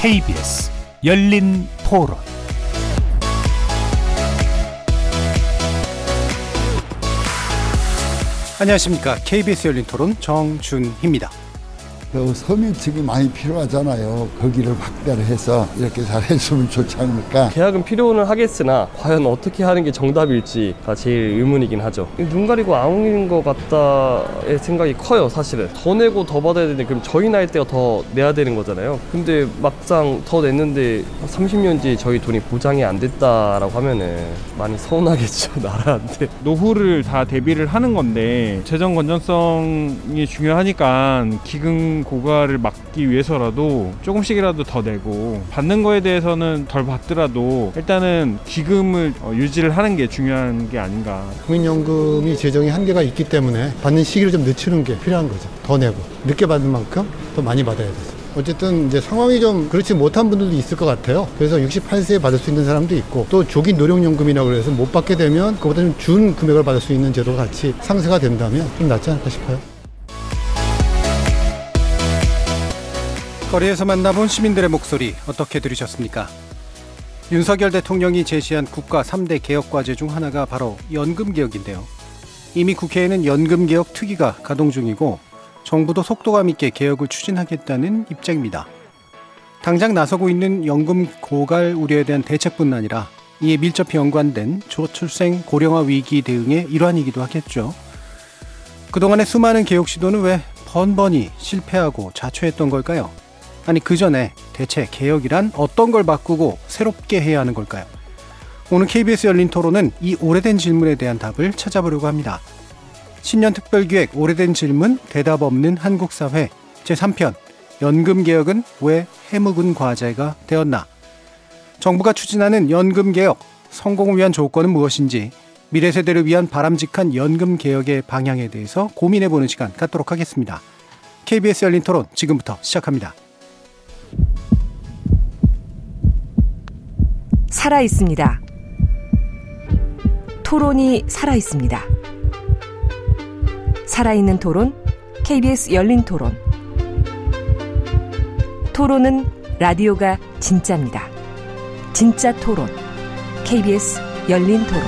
KBS 열린 토론. 안녕하십니까. KBS 열린 토론 정준희입니다. 서민층이 많이 필요하잖아요. 거기를 확대를 해서 이렇게 잘해주면 좋지 않을까. 계약은 필요는 하겠으나 과연 어떻게 하는 게 정답일지가 제일 의문이긴 하죠. 눈 가리고 아웅인 것 같다의 생각이 커요. 사실은 더 내고 더 받아야 되는데 그럼 저희 나이 때가 더 내야 되는 거잖아요. 근데 막상 더 냈는데 30년 뒤에 저희 돈이 보장이 안 됐다라고 하면은 많이 서운하겠죠. 나라한테. 노후를 다 대비를 하는 건데 재정 건전성이 중요하니까 기금 고갈을 막기 위해서라도 조금씩이라도 더 내고, 받는 거에 대해서는 덜 받더라도 일단은 기금을 유지를 하는 게 중요한 게 아닌가. 국민연금이 재정의 한계가 있기 때문에 받는 시기를 좀 늦추는 게 필요한 거죠. 더 내고 늦게 받는 만큼 더 많이 받아야 돼서. 어쨌든 이제 상황이 좀 그렇지 못한 분들도 있을 것 같아요. 그래서 68세에 받을 수 있는 사람도 있고, 또 조기 노령연금이라고 해서 못 받게 되면 그보다 좀 준 금액을 받을 수 있는 제도가 같이 상세가 된다면 좀 낫지 않을까 싶어요. 거리에서 만나본 시민들의 목소리 어떻게 들으셨습니까? 윤석열 대통령이 제시한 국가 3대 개혁과제 중 하나가 바로 연금개혁인데요. 이미 국회에는 연금개혁 특위가 가동 중이고 정부도 속도감 있게 개혁을 추진하겠다는 입장입니다. 당장 나서고 있는 연금 고갈 우려에 대한 대책뿐 아니라 이에 밀접히 연관된 저출생 고령화 위기 대응의 일환이기도 하겠죠. 그동안의 수많은 개혁 시도는 왜 번번이 실패하고 자초했던 걸까요? 아니, 그 전에 대체 개혁이란 어떤 걸 바꾸고 새롭게 해야 하는 걸까요? 오늘 KBS 열린 토론은 이 오래된 질문에 대한 답을 찾아보려고 합니다. 신년 특별기획 오래된 질문 대답 없는 한국 사회 제3편 연금개혁은 왜 해묵은 과제가 되었나? 정부가 추진하는 연금개혁 성공을 위한 조건은 무엇인지, 미래 세대를 위한 바람직한 연금개혁의 방향에 대해서 고민해보는 시간 갖도록 하겠습니다. KBS 열린 토론 지금부터 시작합니다. 살아있습니다. 토론이 살아있습니다. 살아있는 토론, KBS 열린 토론. 토론은 라디오가 진짜입니다. 진짜 토론, KBS 열린 토론.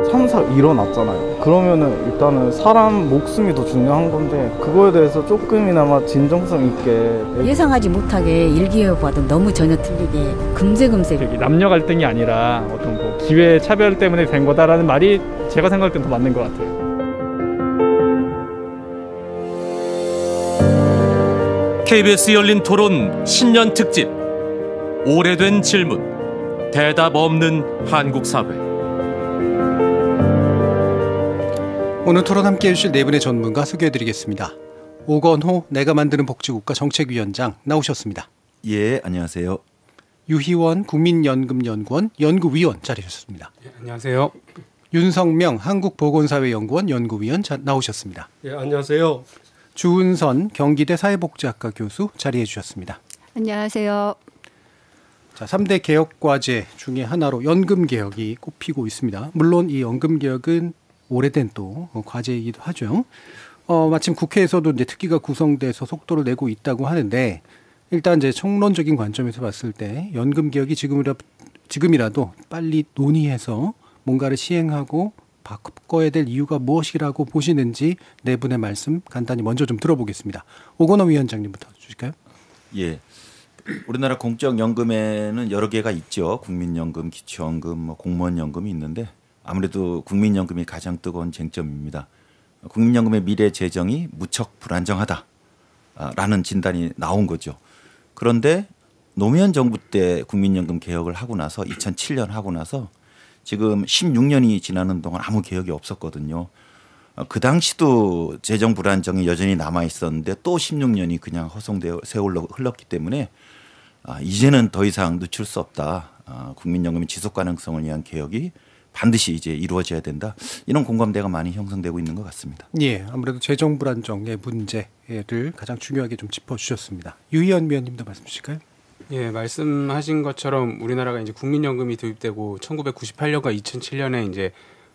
참사 일어났잖아요. 그러면은 일단은 사람 목숨이 더 중요한 건데, 그거에 대해서 조금이나마 진정성 있게, 예상하지 못하게 일기예보와도 너무 전혀 틀리게 금세금세. 남녀 갈등이 아니라 어떤 뭐 기회 차별 때문에 된 거다라는 말이 제가 생각할 땐 더 맞는 것 같아요. KBS 열린 토론 신년 특집 오래된 질문 대답 없는 한국 사회. 오늘 토론 함께해 주실 네 분의 전문가 소개해드리겠습니다. 오건호 내가 만드는 복지국가 정책위원장 나오셨습니다. 예, 안녕하세요. 유희원 국민연금연구원 연구위원 자리하셨습니다. 예, 안녕하세요. 윤성명 한국보건사회연구원 연구위원 나오셨습니다. 예, 안녕하세요. 주은선 경기대 사회복지학과 교수 자리해 주셨습니다. 안녕하세요. 자, 3대 개혁과제 중에 하나로 연금개혁이 꼽히고 있습니다. 물론 이 연금개혁은 오래된 또 과제이기도 하죠. 마침 국회에서도 이제 특위가 구성돼서 속도를 내고 있다고 하는데, 일단 이제 총론적인 관점에서 봤을 때 연금 개혁이 지금이라도 빨리 논의해서 뭔가를 시행하고 바꿔야 될 이유가 무엇이라고 보시는지 네 분의 말씀 간단히 먼저 좀 들어보겠습니다. 오건호 위원장님부터 주실까요? 예. 우리나라 공적연금에는 여러 개가 있죠. 국민연금, 기초연금, 공무원연금이 있는데, 아무래도 국민연금이 가장 뜨거운 쟁점입니다. 국민연금의 미래 재정이 무척 불안정하다라는 진단이 나온 거죠. 그런데 노무현 정부 때 국민연금 개혁을 하고 나서 2007년 하고 나서 지금 16년이 지나는 동안 아무 개혁이 없었거든요. 그 당시도 재정 불안정이 여전히 남아 있었는데 또 16년이 그냥 허송되어 세월로 흘렀기 때문에 이제는 더 이상 늦출 수 없다. 국민연금의 지속 가능성을 위한 개혁이 반드시 이제 이루어져야 된다. 이런 공감대가 많이 형성되고 있는 것 같습니다. 예, 아무래도 재정 불안정의 문제를 가장 중요하게 좀 짚어주셨습니다. 유희연 위원님도 말씀 주실까요? 예, 말씀하신 것처럼 우리나라가 이제 국민연금이 도입되고 1998년과 2007년에 이제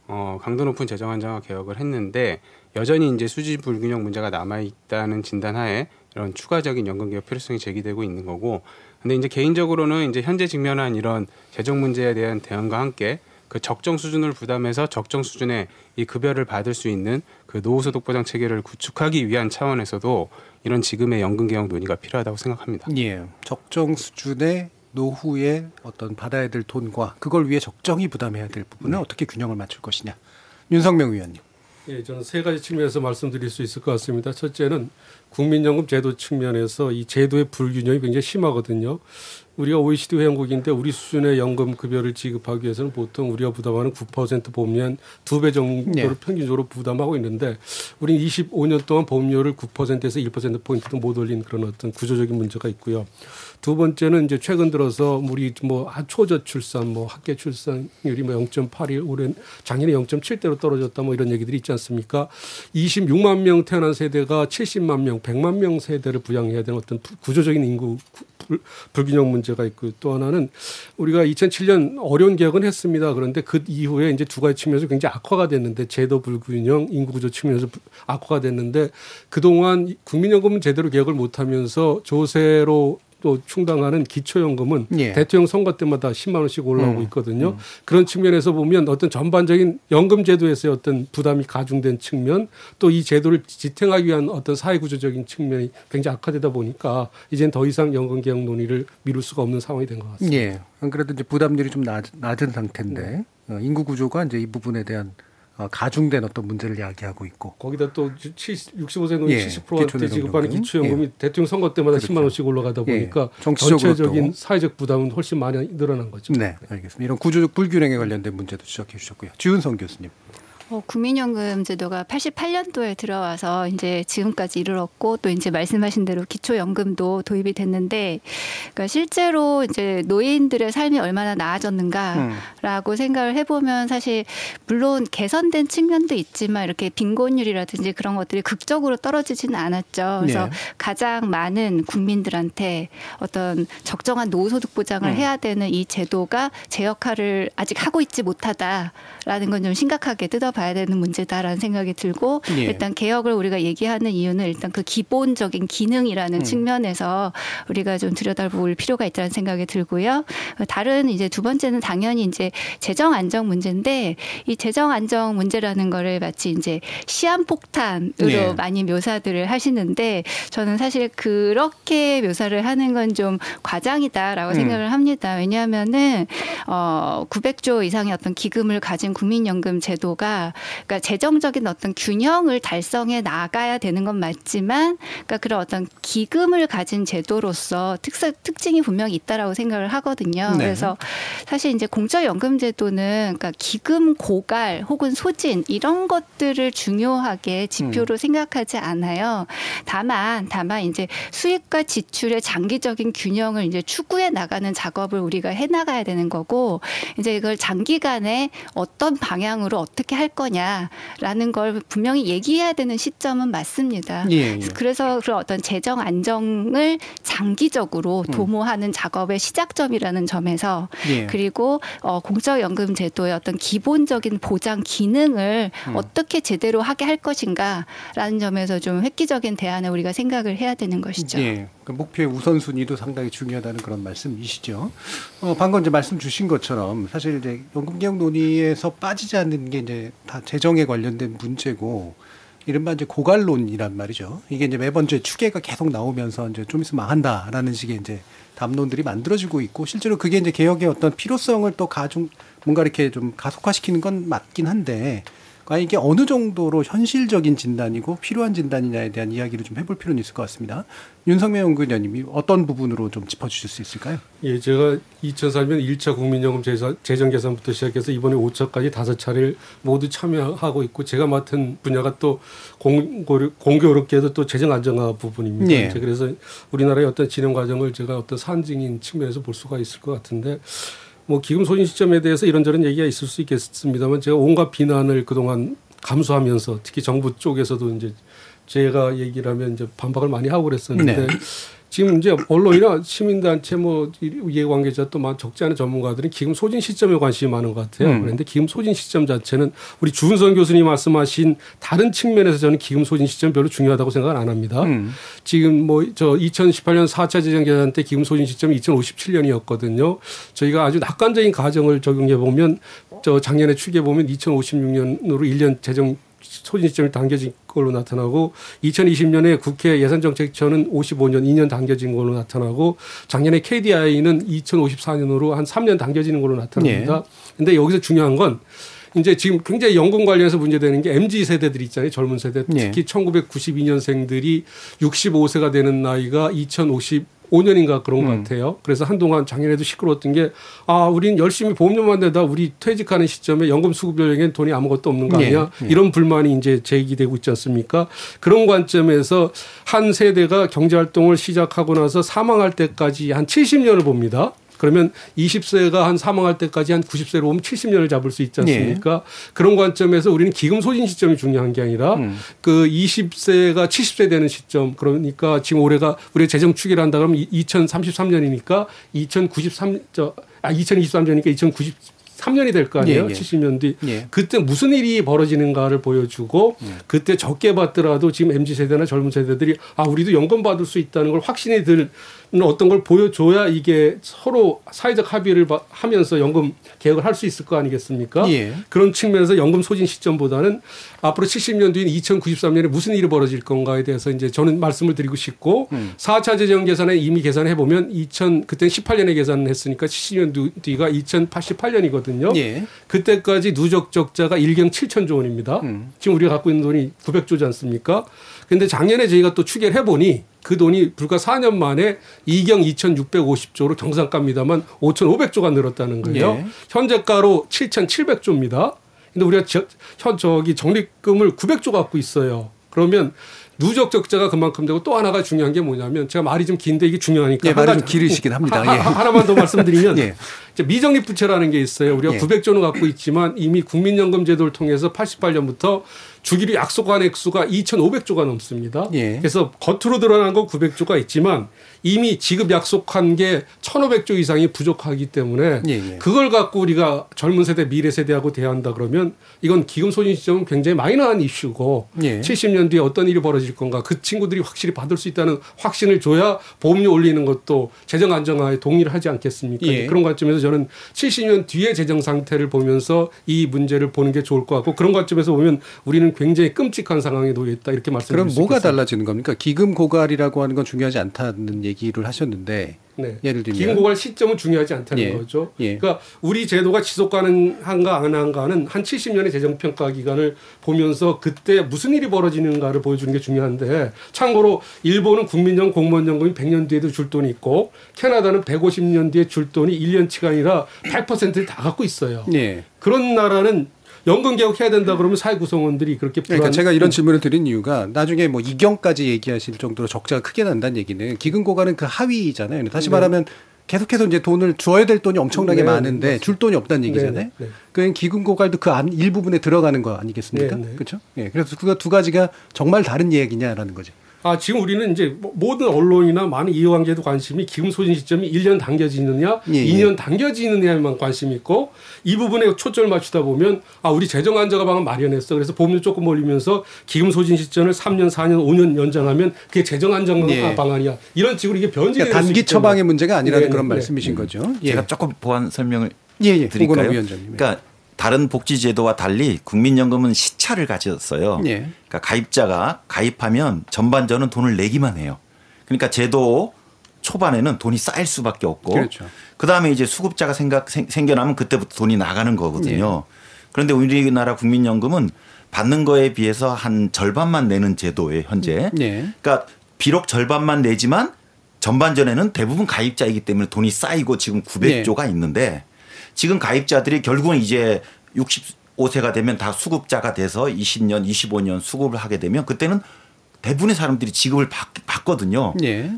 강도 높은 재정 안정화 개혁을 했는데 여전히 이제 수지 불균형 문제가 남아 있다는 진단하에 이런 추가적인 연금 개혁 필요성이 제기되고 있는 거고, 근데 이제 개인적으로는 이제 현재 직면한 이런 재정 문제에 대한 대응과 함께 그 적정 수준을 부담해서 적정 수준의 이 급여를 받을 수 있는 그 노후소득 보장 체계를 구축하기 위한 차원에서도 이런 지금의 연금 개혁 논의가 필요하다고 생각합니다. 예, 적정 수준의 노후에 어떤 받아야 될 돈과 그걸 위해 적정히 부담해야 될 부분은 어떻게 균형을 맞출 것이냐. 윤석명 위원님. 예, 저는 세 가지 측면에서 말씀드릴 수 있을 것 같습니다. 첫째는 국민연금 제도 측면에서 이 제도의 불균형이 굉장히 심하거든요. 우리가 OECD 회원국인데 우리 수준의 연금 급여를 지급하기 위해서는 보통 우리가 부담하는 9% 보험료한 2배 정도를 평균적으로 부담하고 있는데 우리는 25년 동안 보험료를 9%에서 1%포인트도 못 올린 그런 어떤 구조적인 문제가 있고요. 두 번째는 이제 최근 들어서 우리 초저출산, 학계 출산율이 0.81, 올해 작년에 0.7대로 떨어졌다 이런 얘기들이 있지 않습니까? 26만 명 태어난 세대가 70만 명, 100만 명 세대를 부양해야 되는 어떤 구조적인 인구 불균형 문제가 있고, 또 하나는 우리가 2007년 어려운 개혁은 했습니다. 그런데 그 이후에 이제 두 가지 측면에서 굉장히 악화가 됐는데, 제도 불균형, 인구 구조 측면에서 악화가 됐는데, 그동안 국민연금은 제대로 개혁을 못하면서 조세로 또 충당하는 기초연금은 대통령 선거 때마다 10만 원씩 올라오고 있거든요. 그런 측면에서 보면 어떤 전반적인 연금 제도에서의 어떤 부담이 가중된 측면, 또 이 제도를 지탱하기 위한 어떤 사회구조적인 측면이 굉장히 악화되다 보니까 이제는 더 이상 연금 개혁 논의를 미룰 수가 없는 상황이 된 것 같습니다. 예. 안 그래도 이제 부담률이 좀 낮은 상태인데 인구 구조가 이제 이 부분에 대한 가중된 어떤 문제를 야기하고 있고, 거기다 또 65세 노인 70%한테 지급하는 기초연금이 대통령 선거 때마다 10만 원씩 올라가다 보니까 전체적인 사회적 부담은 훨씬 많이 늘어난 거죠. 네, 알겠습니다. 이런 구조적 불균형에 관련된 문제도 지적해 주셨고요. 주은성 교수님. 국민연금 제도가 88년도에 들어와서 이제 지금까지 이르렀고, 또 이제 말씀하신 대로 기초연금도 도입이 됐는데, 그러니까 실제로 이제 노인들의 삶이 얼마나 나아졌는가라고 생각을 해보면 사실 물론 개선된 측면도 있지만 이렇게 빈곤율이라든지 그런 것들이 극적으로 떨어지지는 않았죠. 그래서 가장 많은 국민들한테 어떤 적정한 노후소득 보장을 해야 되는 이 제도가 제 역할을 아직 하고 있지 못하다라는 건 좀 심각하게 뜯어봐야 되는 문제다라는 생각이 들고, 일단 개혁을 우리가 얘기하는 이유는 일단 그 기본적인 기능이라는 측면에서 우리가 좀 들여다볼 필요가 있다는 생각이 들고요. 다른 이제 두 번째는 당연히 이제 재정 안정 문제인데, 이 재정 안정 문제라는 거를 마치 이제 시한폭탄으로 많이 묘사들을 하시는데, 저는 사실 그렇게 묘사를 하는 건 좀 과장이다라고 생각을 합니다. 왜냐하면은 900조 이상의 어떤 기금을 가진 국민연금 제도가, 그러니까 재정적인 어떤 균형을 달성해 나가야 되는 건 맞지만, 그러니까 그런 어떤 기금을 가진 제도로서 특징이 분명히 있다라고 생각을 하거든요. 그래서 사실 이제 공적연금 제도는 그러니까 기금 고갈 혹은 소진 이런 것들을 중요하게 지표로 생각하지 않아요. 다만 이제 수입과 지출의 장기적인 균형을 이제 추구해 나가는 작업을 우리가 해 나가야 되는 거고, 이제 이걸 장기간에 어떤 방향으로 어떻게 할 거냐라는 걸 분명히 얘기해야 되는 시점은 맞습니다. 그래서 그런 어떤 재정 안정을 장기적으로 도모하는 작업의 시작점이라는 점에서, 그리고 공적연금 제도의 어떤 기본적인 보장 기능을 어떻게 제대로 하게 할 것인가라는 점에서 좀 획기적인 대안을 우리가 생각을 해야 되는 것이죠. 그 목표의 우선순위도 상당히 중요하다는 그런 말씀이시죠. 방금 이제 말씀 주신 것처럼 사실 이제 연금개혁 논의에서 빠지지 않는 게 이제 다 재정에 관련된 문제고, 이른바 이제 고갈론이란 말이죠. 이게 이제 매번 이제 추계가 계속 나오면서 이제 좀 있으면 망한다라는 식의 이제 담론들이 만들어지고 있고, 실제로 그게 이제 개혁의 어떤 필요성을 또 뭔가 이렇게 좀 가속화시키는 건 맞긴 한데, 과연 이게 어느 정도로 현실적인 진단이고 필요한 진단이냐에 대한 이야기를 좀 해볼 필요는 있을 것 같습니다. 윤석명 연구위원님이 어떤 부분으로 좀 짚어주실 수 있을까요? 예, 제가 2004년 1차 국민연금 재정 계산부터 시작해서 이번에 5차까지 5차례를 모두 참여하고 있고, 제가 맡은 분야가 또 공교롭게도 또 재정 안정화 부분입니다. 그래서 우리나라의 어떤 진행 과정을 제가 어떤 산증인 측면에서 볼 수가 있을 것 같은데, 기금 소진 시점에 대해서 이런저런 얘기가 있을 수 있겠습니다만, 제가 온갖 비난을 그동안 감수하면서 특히 정부 쪽에서도 이제 제가 얘기를 하면 이제 반박을 많이 하고 그랬었는데, 지금 이제 언론이나 시민단체 뭐 이해관계자 또 적지 않은 전문가들은 기금 소진 시점에 관심이 많은 것 같아요. 그런데 기금 소진 시점 자체는 우리 주은선 교수님 말씀하신 다른 측면에서 저는 기금 소진 시점 별로 중요하다고 생각은 안 합니다. 지금 뭐 저 2018년 4차 재정 계산 때 기금 소진 시점이 2057년이었거든요. 저희가 아주 낙관적인 가정을 적용해 보면 저 작년에 추계 보면 2056년으로 1년 재정 소진 시점이 당겨진 걸로 나타나고 2020년에 국회 예산정책처는 55년 2년 당겨진 걸로 나타나고 작년에 KDI는 2054년으로 한 3년 당겨지는 걸로 나타납니다. 그런데 여기서 중요한 건 이제 지금 굉장히 연금 관련해서 문제되는 게 MZ 세대들 있잖아요. 젊은 세대. 특히 1992년생들이 65세가 되는 나이가 2055년인가 그런 것 같아요. 그래서 한동안 작년에도 시끄러웠던 게 우린 열심히 보험료만 내다 우리 퇴직하는 시점에 연금 수급 여력엔 돈이 아무것도 없는 거 아니야. 이런 불만이 이제 제기되고 있지 않습니까? 그런 관점에서 한 세대가 경제활동을 시작하고 나서 사망할 때까지 한 70년을 봅니다. 그러면 20세가 한 사망할 때까지 한 90세로 오면 70년을 잡을 수 있지 않습니까? 그런 관점에서 우리는 기금 소진 시점이 중요한 게 아니라 그 20세가 70세 되는 시점, 그러니까 지금 올해가 우리가 재정 추계를 한다 그러면 2033년이니까 2023년이니까 2093년이 될 거 아니에요. 70년 뒤. 그때 무슨 일이 벌어지는가를 보여주고 그때 적게 받더라도 지금 MZ세대나 젊은 세대들이 우리도 연금 받을 수 있다는 걸 확신이 드는 어떤 걸 보여줘야 이게 서로 사회적 합의를 하면서 연금 개혁을 할 수 있을 거 아니겠습니까? 그런 측면에서 연금 소진 시점보다는 앞으로 70년 뒤인 2093년에 무슨 일이 벌어질 건가에 대해서 이제 저는 말씀을 드리고 싶고 4차 재정 계산에 이미 계산해 보면 그때는 18년에 계산을 했으니까 70년 뒤가 2088년이거든요. 그때까지 누적 적자가 1경 7천조 원입니다. 지금 우리가 갖고 있는 돈이 900조지 않습니까? 그런데 작년에 저희가 또 추계를 해보니 그 돈이 불과 4년 만에 2경 2,650조로 경상가입니다만 5,500조가 늘었다는 거예요. 현재가로 7,700조입니다. 근데 우리가 적립금을 900조 갖고 있어요. 그러면 누적 적자가 그만큼 되고 또 하나가 중요한 게 뭐냐면 제가 말이 좀 긴데 이게 중요하니까 말이 좀 길으시긴 합니다. 하나만 더 말씀드리면 미적립 부채라는 게 있어요. 우리가 900조는 갖고 있지만 이미 국민연금 제도를 통해서 88년부터 주기로 약속한 액수가 2,500조가 넘습니다. 그래서 겉으로 드러난 건 900조가 있지만 이미 지급 약속한 게 1,500조 이상이 부족하기 때문에 그걸 갖고 우리가 젊은 세대 미래 세대하고 대한다 그러면 이건 기금 소진 시점은 굉장히 마이너한 이슈고 70년 뒤에 어떤 일이 벌어질 건가 그 친구들이 확실히 받을 수 있다는 확신을 줘야 보험료 올리는 것도 재정 안정화에 동의를 하지 않겠습니까? 그런 관점에서 저는 70년 뒤의 재정 상태를 보면서 이 문제를 보는 게 좋을 것 같고 그런 관점에서 보면 우리는 굉장히 끔찍한 상황에 놓여 있다 이렇게 말씀드릴 수 있겠습니다. 그럼 뭐가 달라지는 겁니까? 기금 고갈이라고 하는 건 중요하지 않다는 얘기를 하셨는데 예를 들면 기금 고갈 시점은 중요하지 않다는 거죠. 그러니까 우리 제도가 지속 가능한가 안 한가는 한 70년의 재정평가 기간을 보면서 그때 무슨 일이 벌어지는가를 보여주는 게 중요한데 참고로 일본은 국민연금 공무원연금이 100년 뒤에도 줄 돈이 있고 캐나다는 150년 뒤에 줄 돈이 1년치가 아니라 100%를 다 갖고 있어요. 그런 나라는 연금 개혁해야 된다 그러면 사회 구성원들이 그렇게 그러니까 제가 이런 질문을 드린 이유가 나중에 뭐 이경까지 얘기하실 정도로 적자가 크게 난다는 얘기는 기금 고갈은 그 하위잖아요. 다시 말하면 계속해서 이제 돈을 줘야 될 돈이 엄청나게 많은데 맞습니다. 줄 돈이 없다는 얘기잖아요. 그냥 기금 고갈도 그 일부분에 들어가는 거 아니겠습니까? 그렇죠? 그래서 그 두 가지가 정말 다른 얘기냐라는 거죠. 지금 우리는 이제 모든 언론이나 많은 이해관계도 관심이 기금 소진 시점이 1년 당겨지느냐, 2년 당겨지느냐에만 관심이 있고 이 부분에 초점을 맞추다 보면 우리 재정 안정화 방안 마련했어. 그래서 보험료 조금 올리면서 기금 소진 시점을 3년, 4년, 5년 연장하면 그게 재정 안정화 방안이야. 이런 식으로 이게 변질이 그러니까 단기 처방의 문제가 아니라는 그런 말씀이신 거죠. 제가 조금 보완 설명을 드릴까요? 그러니까 다른 복지제도와 달리 국민연금은 시차를 가졌어요. 그러니까 가입자가 가입하면 전반전은 돈을 내기만 해요. 그러니까 제도 초반에는 돈이 쌓일 수밖에 없고 그다음에 이제 수급자가 생겨나면 그때부터 돈이 나가는 거거든요. 그런데 우리나라 국민연금은 받는 거에 비해서 한 절반만 내는 제도예요. 현재. 그러니까 비록 절반만 내지만 전반전에는 대부분 가입자이기 때문에 돈이 쌓이고 지금 900조가 있는데 지금 가입자들이 결국은 이제 65세가 되면 다 수급자가 돼서 20년, 25년 수급을 하게 되면 그때는 대부분의 사람들이 지급을 받거든요.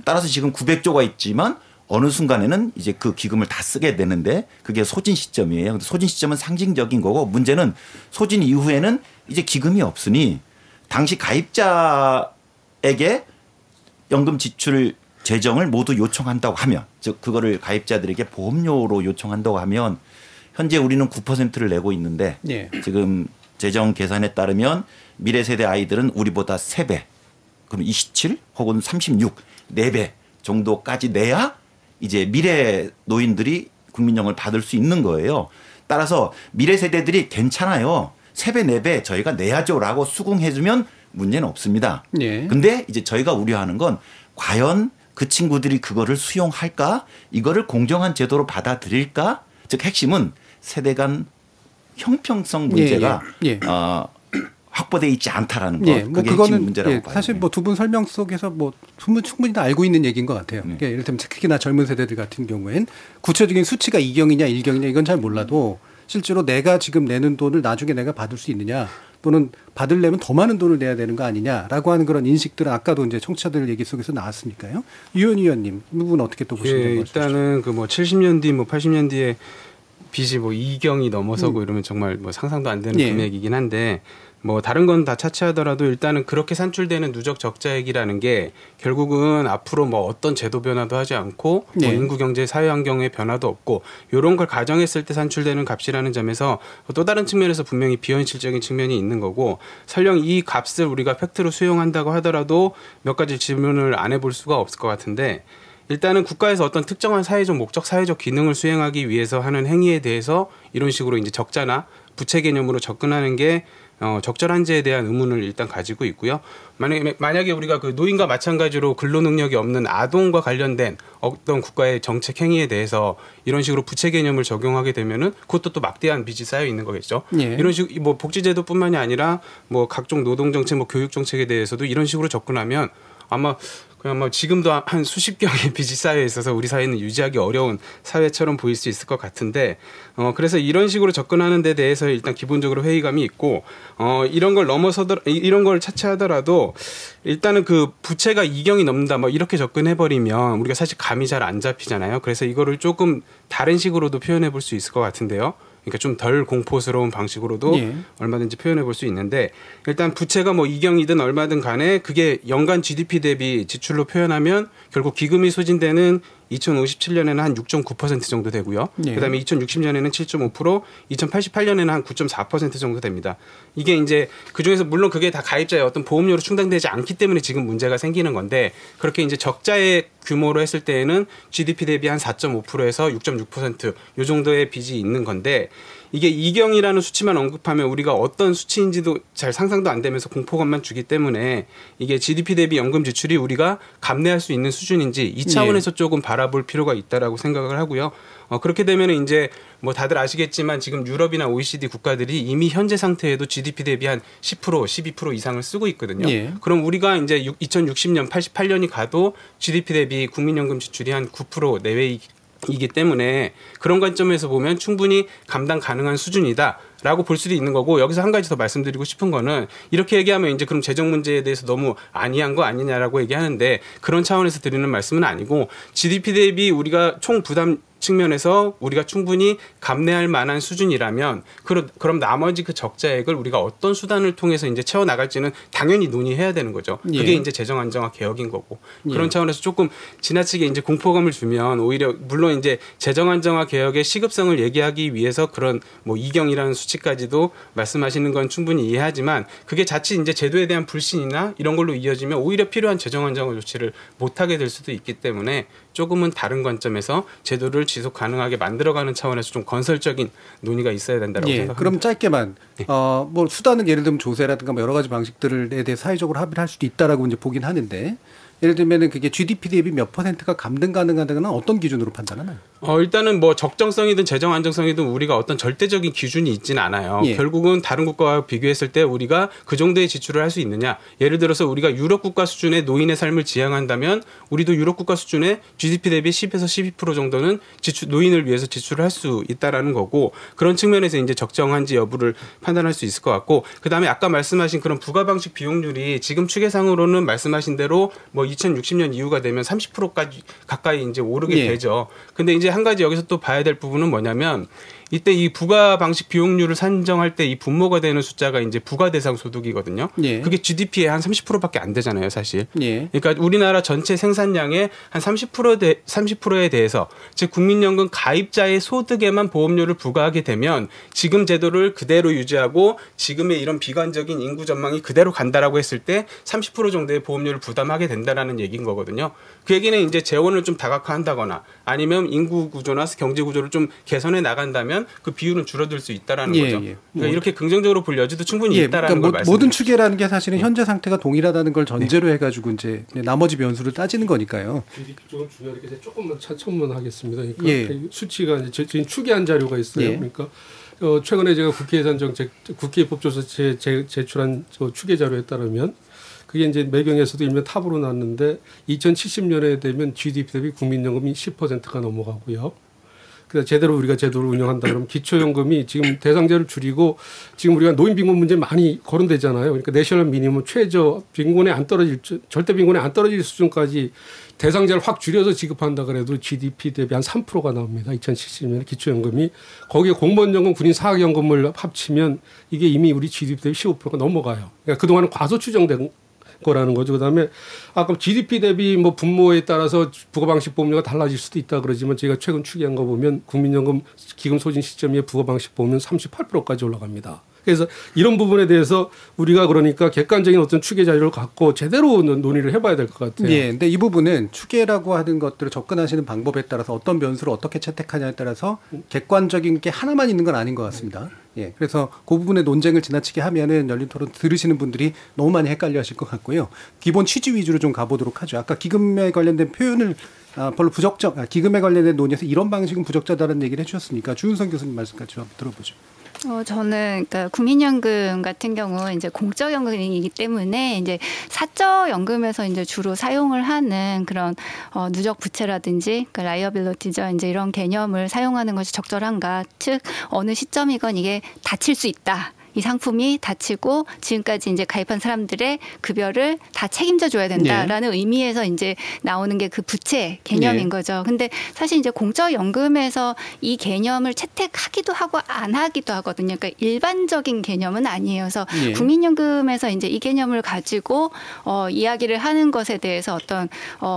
따라서 지금 900조가 있지만 어느 순간에는 이제 그 기금을 다 쓰게 되는데 그게 소진 시점이에요. 근데 소진 시점은 상징적인 거고 문제는 소진 이후에는 이제 기금이 없으니 당시 가입자에게 연금 지출을 재정을 모두 요청한다고 하면, 즉 그거를 가입자들에게 보험료로 요청한다고 하면 현재 우리는 9%를 내고 있는데 예. 지금 재정 계산에 따르면 미래 세대 아이들은 우리보다 3배, 그럼 27 혹은 36, 4배 정도까지 내야 이제 미래 노인들이 국민연금을 받을 수 있는 거예요. 따라서 미래 세대들이 괜찮아요. 3배, 4배 저희가 내야죠라고 수긍해주면 문제는 없습니다. 예. 근데 이제 저희가 우려하는 건 과연 그 친구들이 그거를 수용할까? 이거를 공정한 제도로 받아들일까? 즉 핵심은 세대 간 형평성 문제가 확보되어 있지 않다라는 것. 예, 뭐 그게 그거는 핵심 문제라고 봐요. 사실 뭐 두 분 설명 속에서 뭐 충분히 다 알고 있는 얘기인 것 같아요. 그러니까 예를 들면 특히나 젊은 세대들 같은 경우엔 구체적인 수치가 2경이냐 1경이냐 이건 잘 몰라도 실제로 내가 지금 내는 돈을 나중에 내가 받을 수 있느냐 또는 받으려면 더 많은 돈을 내야 되는 거 아니냐라고 하는 그런 인식들은 아까도 이제 청취자들 얘기 속에서 나왔으니까요. 유현 의원님, 이 부분 어떻게 또 보시는 거죠? 일단은 그 뭐 70년 뒤, 뭐 80년 뒤에 빚이 뭐 2경이 넘어서고 이러면 정말 뭐 상상도 안 되는 금액이긴 한데 뭐 다른 건 다 차치하더라도 일단은 그렇게 산출되는 누적 적자액이라는 게 결국은 앞으로 뭐 어떤 제도 변화도 하지 않고 뭐 인구 경제 사회 환경의 변화도 없고 이런 걸 가정했을 때 산출되는 값이라는 점에서 또 다른 측면에서 분명히 비현실적인 측면이 있는 거고 설령 이 값을 우리가 팩트로 수용한다고 하더라도 몇 가지 질문을 안 해볼 수가 없을 것 같은데 일단은 국가에서 어떤 특정한 사회적 목적, 사회적 기능을 수행하기 위해서 하는 행위에 대해서 이런 식으로 이제 적자나 부채 개념으로 접근하는 게 적절한지에 대한 의문을 일단 가지고 있고요. 만약에 우리가 그 노인과 마찬가지로 근로 능력이 없는 아동과 관련된 어떤 국가의 정책 행위에 대해서 이런 식으로 부채 개념을 적용하게 되면은 그것도 또 막대한 빚이 쌓여 있는 거겠죠. 이런 식 뭐 복지제도뿐만이 아니라 뭐 각종 노동 정책, 뭐 교육 정책에 대해서도 이런 식으로 접근하면 아마 그냥 뭐 지금도 한 수십 경의 빚이 쌓여 있어서 우리 사회는 유지하기 어려운 사회처럼 보일 수 있을 것 같은데 그래서 이런 식으로 접근하는 데 대해서 일단 기본적으로 회의감이 있고 이런 걸 이런 걸 차치하더라도 일단은 그 부채가 2경이 넘는다 뭐 이렇게 접근해 버리면 우리가 사실 감이 잘 안 잡히잖아요. 그래서 이거를 조금 다른 식으로도 표현해 볼 수 있을 것 같은데요. 그러니까 좀 덜 공포스러운 방식으로도 얼마든지 표현해 볼 수 있는데 일단 부채가 뭐 2경이든 얼마든 간에 그게 연간 GDP 대비 지출로 표현하면 결국 기금이 소진되는 2057년에는 한 6.9% 정도 되고요. 그다음에 2060년에는 7.5%, 2088년에는 한 9.4% 정도 됩니다. 이게 이제 그중에서 물론 그게 다 가입자의 어떤 보험료로 충당되지 않기 때문에 지금 문제가 생기는 건데 그렇게 이제 적자의 규모로 했을 때에는 GDP 대비 한 4.5%에서 6.6% 이 정도의 빚이 있는 건데 이게 2경이라는 수치만 언급하면 우리가 어떤 수치인지도 잘 상상도 안 되면서 공포감만 주기 때문에 이게 GDP 대비 연금 지출이 우리가 감내할 수 있는 수준인지 이 차원에서 조금 바라볼 필요가 있다라고 생각을 하고요. 그렇게 되면 이제 뭐 다들 아시겠지만 지금 유럽이나 OECD 국가들이 이미 현재 상태에도 GDP 대비 한 10%, 12% 이상을 쓰고 있거든요. 그럼 우리가 이제 2060년, 88년이 가도 GDP 대비 국민연금 지출이 한 9% 내외이기 때문에 그런 관점에서 보면 충분히 감당 가능한 수준이다라고 볼 수도 있는 거고 여기서 한 가지 더 말씀드리고 싶은 거는 이렇게 얘기하면 이제 그럼 재정 문제에 대해서 너무 안이한 거 아니냐라고 얘기하는데 그런 차원에서 드리는 말씀은 아니고 GDP 대비 우리가 총 부담 측면에서 우리가 충분히 감내할 만한 수준이라면 그럼 나머지 그 적자액을 우리가 어떤 수단을 통해서 이제 채워 나갈지는 당연히 논의해야 되는 거죠. 그게 이제 재정 안정화 개혁인 거고 그런 차원에서 조금 지나치게 이제 공포감을 주면 오히려 물론 이제 재정 안정화 개혁의 시급성을 얘기하기 위해서 그런 뭐 2경이라는 수치까지도 말씀하시는 건 충분히 이해하지만 그게 자칫 이제 제도에 대한 불신이나 이런 걸로 이어지면 오히려 필요한 재정 안정화 조치를 못하게 될 수도 있기 때문에 조금은 다른 관점에서 제도를 지속 가능하게 만들어가는 차원에서 좀 건설적인 논의가 있어야 된다고 생각합니다. 그럼 짧게만 뭐 수단은 예를 들면 조세라든가 뭐 여러 가지 방식들에 대해 사회적으로 합의를 할 수도 있다라고 이제 보긴 하는데 예를 들면은 그게 GDP 대비 몇 %가 감등 가능하다는 어떤 기준으로 판단하나요? 일단은 뭐 적정성이든 재정 안정성이든 우리가 어떤 절대적인 기준이 있지는 않아요. 결국은 다른 국가와 비교했을 때 우리가 그 정도의 지출을 할 수 있느냐. 예를 들어서 우리가 유럽 국가 수준의 노인의 삶을 지향한다면 우리도 유럽 국가 수준의 GDP 대비 10에서 12% 정도는 노인을 위해서 지출을 할 수 있다라는 거고 그런 측면에서 이제 적정한지 여부를 판단할 수 있을 것 같고 그다음에 아까 말씀하신 그런 부가 방식 비용률이 지금 추계상으로는 말씀하신 대로 뭐 2060년 이후가 되면 30%까지 가까이 이제 오르게 되죠. 근데 이제 한 가지 여기서 또 봐야 될 부분은 뭐냐면 이때 이 부가 방식 비용률을 산정할 때 이 분모가 되는 숫자가 이제 부가 대상 소득이거든요. 예. 그게 GDP의 한 30%밖에 안 되잖아요, 사실. 예. 그러니까 우리나라 전체 생산량의 한 30%에 대해서 즉 국민연금 가입자의 소득에만 보험료를 부과하게 되면 지금 제도를 그대로 유지하고 지금의 이런 비관적인 인구 전망이 그대로 간다라고 했을 때 30% 정도의 보험료를 부담하게 된다라는 얘기인 거거든요. 그 얘기는 이제 재원을 좀 다각화한다거나 아니면 인구 구조나 경제 구조를 좀 개선해 나간다면 그 비율은 줄어들 수 있다라는 거죠. 그러니까 이렇게 긍정적으로 볼 여지도 충분히 있다라는 걸 말씀드립니다. 모든 추계라는 게 사실은 현재 상태가 동일하다는 걸 전제로 해가지고 이제 나머지 변수를 따지는 거니까요. 조금 중요하게 조금만 첨언하겠습니다. 그러니까 수치가 이제 저희 추계한 자료가 있어요. 그러니까 최근에 제가 국회 입법조사처에 제출한 추계 자료에 따르면 그게 이제 매경에서도 일면 탑으로 났는데 2070년에 되면 GDP 대비 국민연금이 10%가 넘어가고요. 그래서 제대로 우리가 제도를 운영한다 그러면 기초연금이 지금 대상자를 줄이고 지금 우리가 노인 빈곤 문제 많이 거론되잖아요. 그러니까 내셔널 미니멈 최저 빈곤에 안 떨어질 절대 빈곤에 안 떨어질 수준까지 대상자를 확 줄여서 지급한다 그래도 GDP 대비 한 3%가 나옵니다. 2070년에 기초연금이 거기에 공무원연금, 군인 사학연금을 합치면 이게 이미 우리 GDP 대비 15%가 넘어가요. 그러니까 그동안은 과소 추정된 거라는 거죠. 그다음에 아까 GDP 대비 뭐 분모에 따라서 부가방식 보험료가 달라질 수도 있다 그러지만 제가 최근 추계한 거 보면 국민연금 기금 소진 시점에 부가방식 보험료는 38%까지 올라갑니다. 그래서 이런 부분에 대해서 우리가 그러니까 객관적인 어떤 추계 자료를 갖고 제대로 논의를 해봐야 될 것 같아요. 예, 근데 이 부분은 추계라고 하는 것들을 접근하시는 방법에 따라서 어떤 변수를 어떻게 채택하냐에 따라서 객관적인 게 하나만 있는 건 아닌 것 같습니다. 예, 그래서 그 부분의 논쟁을 지나치게 하면은 열린 토론 들으시는 분들이 너무 많이 헷갈려하실 것 같고요. 기본 취지 위주로 좀 가보도록 하죠. 아까 기금에 관련된 표현을 별로 기금에 관련된 논의에서 이런 방식은 부적절하다는 얘기를 해주셨으니까 주윤선 교수님 말씀까지 한번 들어보죠. 저는 그러니까 국민연금 같은 경우 이제 공적연금이기 때문에 이제 사적연금에서 이제 주로 사용을 하는 그런 누적 부채라든지 그러니까 라이어빌리티죠. 이제 이런 개념을 사용하는 것이 적절한가? 즉 어느 시점이건 이게 닫힐 수 있다. 이 상품이 닫히고 지금까지 이제 가입한 사람들의 급여를 다 책임져 줘야 된다라는 의미에서 이제 나오는 게 그 부채 개념인 거죠. 근데 사실 이제 공적연금에서 이 개념을 채택하기도 하고 안 하기도 하거든요. 그러니까 일반적인 개념은 아니에요. 그래서 국민연금에서 이제 이 개념을 가지고 이야기를 하는 것에 대해서 어떤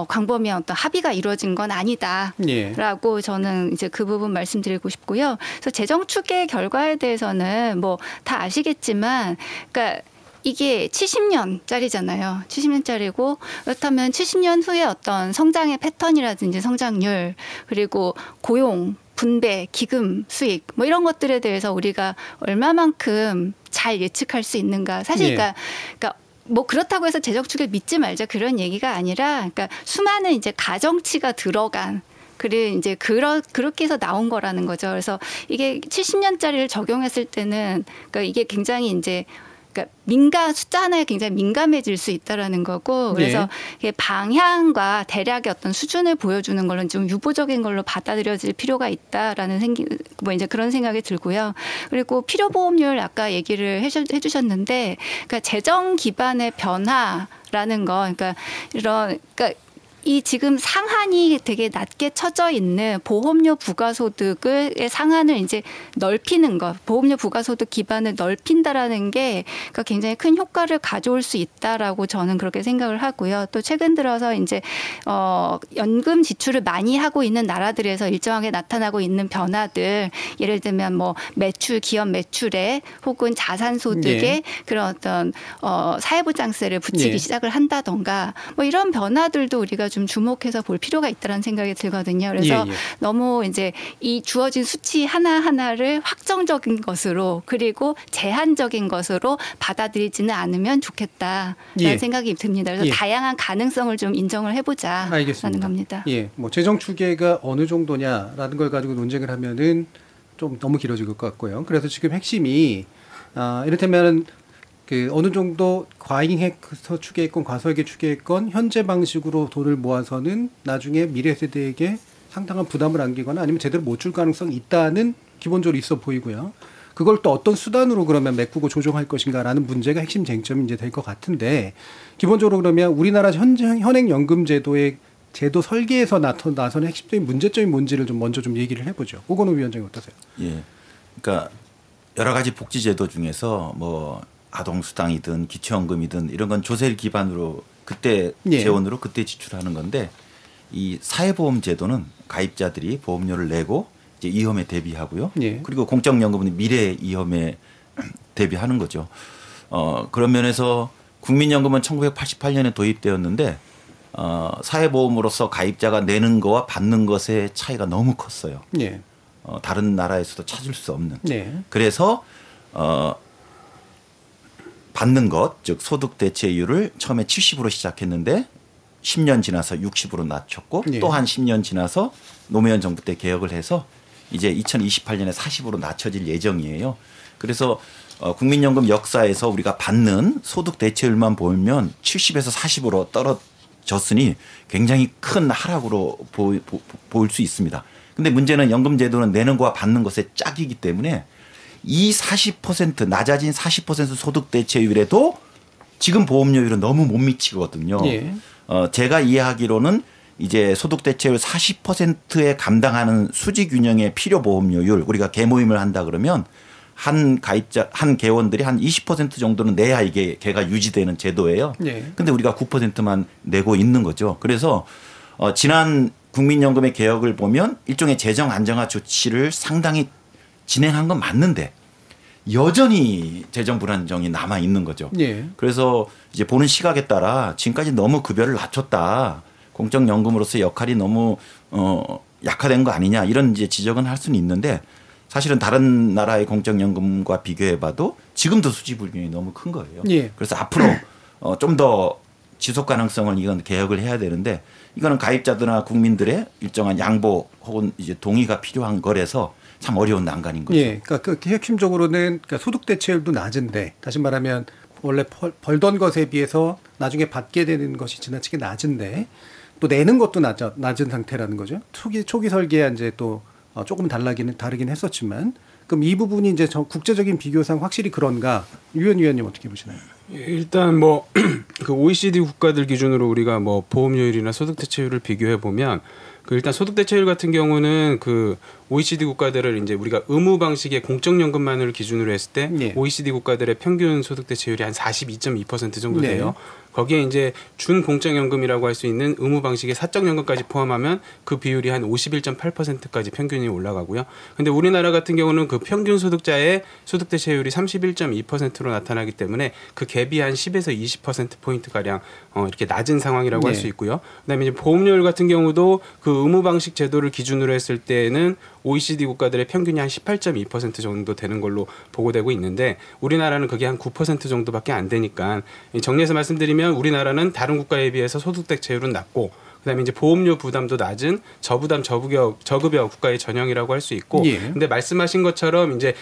광범위한 어떤 합의가 이루어진 건 아니다라고 저는 이제 그 부분 말씀드리고 싶고요. 그래서 재정 추계 결과에 대해서는 뭐 다 아시겠지만, 그러니까 이게 70년짜리잖아요. 70년짜리고 그렇다면 70년 후에 어떤 성장의 패턴이라든지 성장률 그리고 고용 분배, 기금, 수익 뭐 이런 것들에 대해서 우리가 얼마만큼 잘 예측할 수 있는가. 사실 그러니까 뭐 그렇다고 해서 재정 추계 믿지 말자 그런 얘기가 아니라 그러니까 수많은 이제 가정치가 들어간 그리고 이제 그렇게 해서 나온 거라는 거죠. 그래서 이게 70년짜리를 적용했을 때는 그러니까 이게 굉장히 이제 그러니까 숫자 하나에 굉장히 민감해질 수 있다라는 거고 그래서 방향과 대략의 어떤 수준을 보여주는 걸로 좀 유보적인 걸로 받아들여질 필요가 있다라는 뭐 이제 그런 생각이 들고요. 그리고 필요보험료를 아까 얘기를 해주셨는데, 그러니까 재정 기반의 변화라는 거, 그러니까 이 지금 상한이 되게 낮게 쳐져 있는 보험료 부가소득의 상한을 이제 넓히는 것, 보험료 부가소득 기반을 넓힌다라는 게 그러니까 굉장히 큰 효과를 가져올 수 있다라고 저는 그렇게 생각을 하고요. 또 최근 들어서 이제 연금 지출을 많이 하고 있는 나라들에서 일정하게 나타나고 있는 변화들, 예를 들면 뭐 매출, 기업 매출에 혹은 자산 소득에 그런 어떤 사회보장세를 붙이기 시작을 한다던가 뭐 이런 변화들도 우리가 좀 주목해서 볼 필요가 있다는 생각이 들거든요. 그래서 너무 이제 이 주어진 수치 하나하나를 확정적인 것으로 그리고 제한적인 것으로 받아들이지는 않으면 좋겠다라는 생각이 듭니다. 그래서 다양한 가능성을 좀 인정을 해보자라는 겁니다. 뭐 재정 추계가 어느 정도냐라는 걸 가지고 논쟁을 하면은 좀 너무 길어질 것 같고요. 그래서 지금 핵심이 이를테면 어느 정도 과잉해서 추계했건 과소하게 추계했건 현재 방식으로 돈을 모아서는 나중에 미래 세대에게 상당한 부담을 안기거나 아니면 제대로 못 줄 가능성이 있다는 기본적으로 있어 보이고요. 그걸 또 어떤 수단으로 그러면 메꾸고 조정할 것인가라는 문제가 핵심 쟁점이 이제 될 것 같은데, 기본적으로 그러면 우리나라 현행 연금 제도의 제도 설계에서 나서는 핵심적인 문제점이 뭔지를 좀 먼저 좀 얘기를 해보죠. 오건호 위원장이 어떠세요? 그러니까 여러 가지 복지 제도 중에서 뭐 아동수당이든 기초연금이든 이런 건 조세를 기반으로 그때 예. 재원으로 그때 지출하는 건데 이 사회보험 제도는 가입자들이 보험료를 내고 이제 위험에 대비하고요. 예. 그리고 공적연금은 미래 위험에 대비하는 거죠. 그런 면에서 국민연금은 1988년에 도입되었는데 사회보험으로서 가입자가 내는 거와 받는 것의 차이가 너무 컸어요. 예. 다른 나라에서도 찾을 수 없는. 네. 그래서 받는 것, 즉 소득 대체율을 처음에 70으로 시작했는데 10년 지나서 60으로 낮췄고 예. 또 한 10년 지나서 노무현 정부 때 개혁을 해서 이제 2028년에 40으로 낮춰질 예정이에요. 그래서 국민연금 역사에서 우리가 받는 소득 대체율만 보면 70에서 40으로 떨어졌으니 굉장히 큰 하락으로 보일 수 있습니다. 근데 문제는 연금 제도는 내는 거와 받는 것의 짝이기 때문에 이 40% 낮아진 40% 소득 대체율에도 지금 보험료율은 너무 못 미치거든요. 예. 제가 이해하기로는 이제 소득 대체율 40%에 감당하는 수지 균형의 필요 보험료율 우리가 계모임을 한다 그러면 한 가입자 한 개원들이 한 20% 정도는 내야 이게 걔가 유지되는 제도예요. 예. 근데 우리가 9%만 내고 있는 거죠. 그래서 지난 국민연금의 개혁을 보면 일종의 재정 안정화 조치를 상당히 진행한 건 맞는데 여전히 재정 불안정이 남아 있는 거죠. 예. 그래서 이제 보는 시각에 따라 지금까지 너무 급여를 낮췄다. 공적연금으로서의 역할이 너무 약화된 거 아니냐 이런 이제 지적은 할 수는 있는데 사실은 다른 나라의 공적연금과 비교해봐도 지금도 수지 불균형이 너무 큰 거예요. 예. 그래서 앞으로 좀 더 지속 가능성을 이건 개혁을 해야 되는데 이거는 가입자들이나 국민들의 일정한 양보 혹은 이제 동의가 필요한 거라서 참 어려운 난관인 거죠. 예. 그러니까 그 핵심적으로는 그러니까 소득 대체율도 낮은데 다시 말하면 원래 벌던 것에 비해서 나중에 받게 되는 것이 지나치게 낮은데 또 내는 것도 낮은 상태라는 거죠. 초기 설계에 이제 또 조금 다르긴 했었지만 그럼 이 부분이 이제 국제적인 비교상 확실히 그런가? 유현 위원님 어떻게 보시나요? 일단 뭐 그 OECD 국가들 기준으로 우리가 뭐 보험료율이나 소득 대체율을 비교해 보면 그 일단 소득 대체율 같은 경우는 그 OECD 국가들을 이제 우리가 의무 방식의 공적연금만을 기준으로 했을 때 네. OECD 국가들의 평균 소득 대체율이 한 42.2% 정도 네. 돼요. 거기에 이제 준공적연금이라고 할 수 있는 의무 방식의 사적연금까지 포함하면 그 비율이 한 51.8%까지 평균이 올라가고요. 근데 우리나라 같은 경우는 그 평균 소득자의 소득 대체율이 31.2%로 나타나기 때문에 그 갭이 한 10에서 20%포인트 가량 이렇게 낮은 상황이라고 할 수 있고요. 그다음에 이제 보험료율 같은 경우도 그 의무 방식 제도를 기준으로 했을 때는 OECD 국가들의 평균이 한 18.2% 정도 되는 걸로 보고되고 있는데 우리나라는 그게 한 9% 정도밖에 안 되니까 정리해서 말씀드리면 우리나라는 다른 국가에 비해서 소득 대체율은 낮고 그다음에 이제 보험료 부담도 낮은 저부담 저급여 국가의 전형이라고 할 수 있고, 예. 근데 말씀하신 것처럼 이제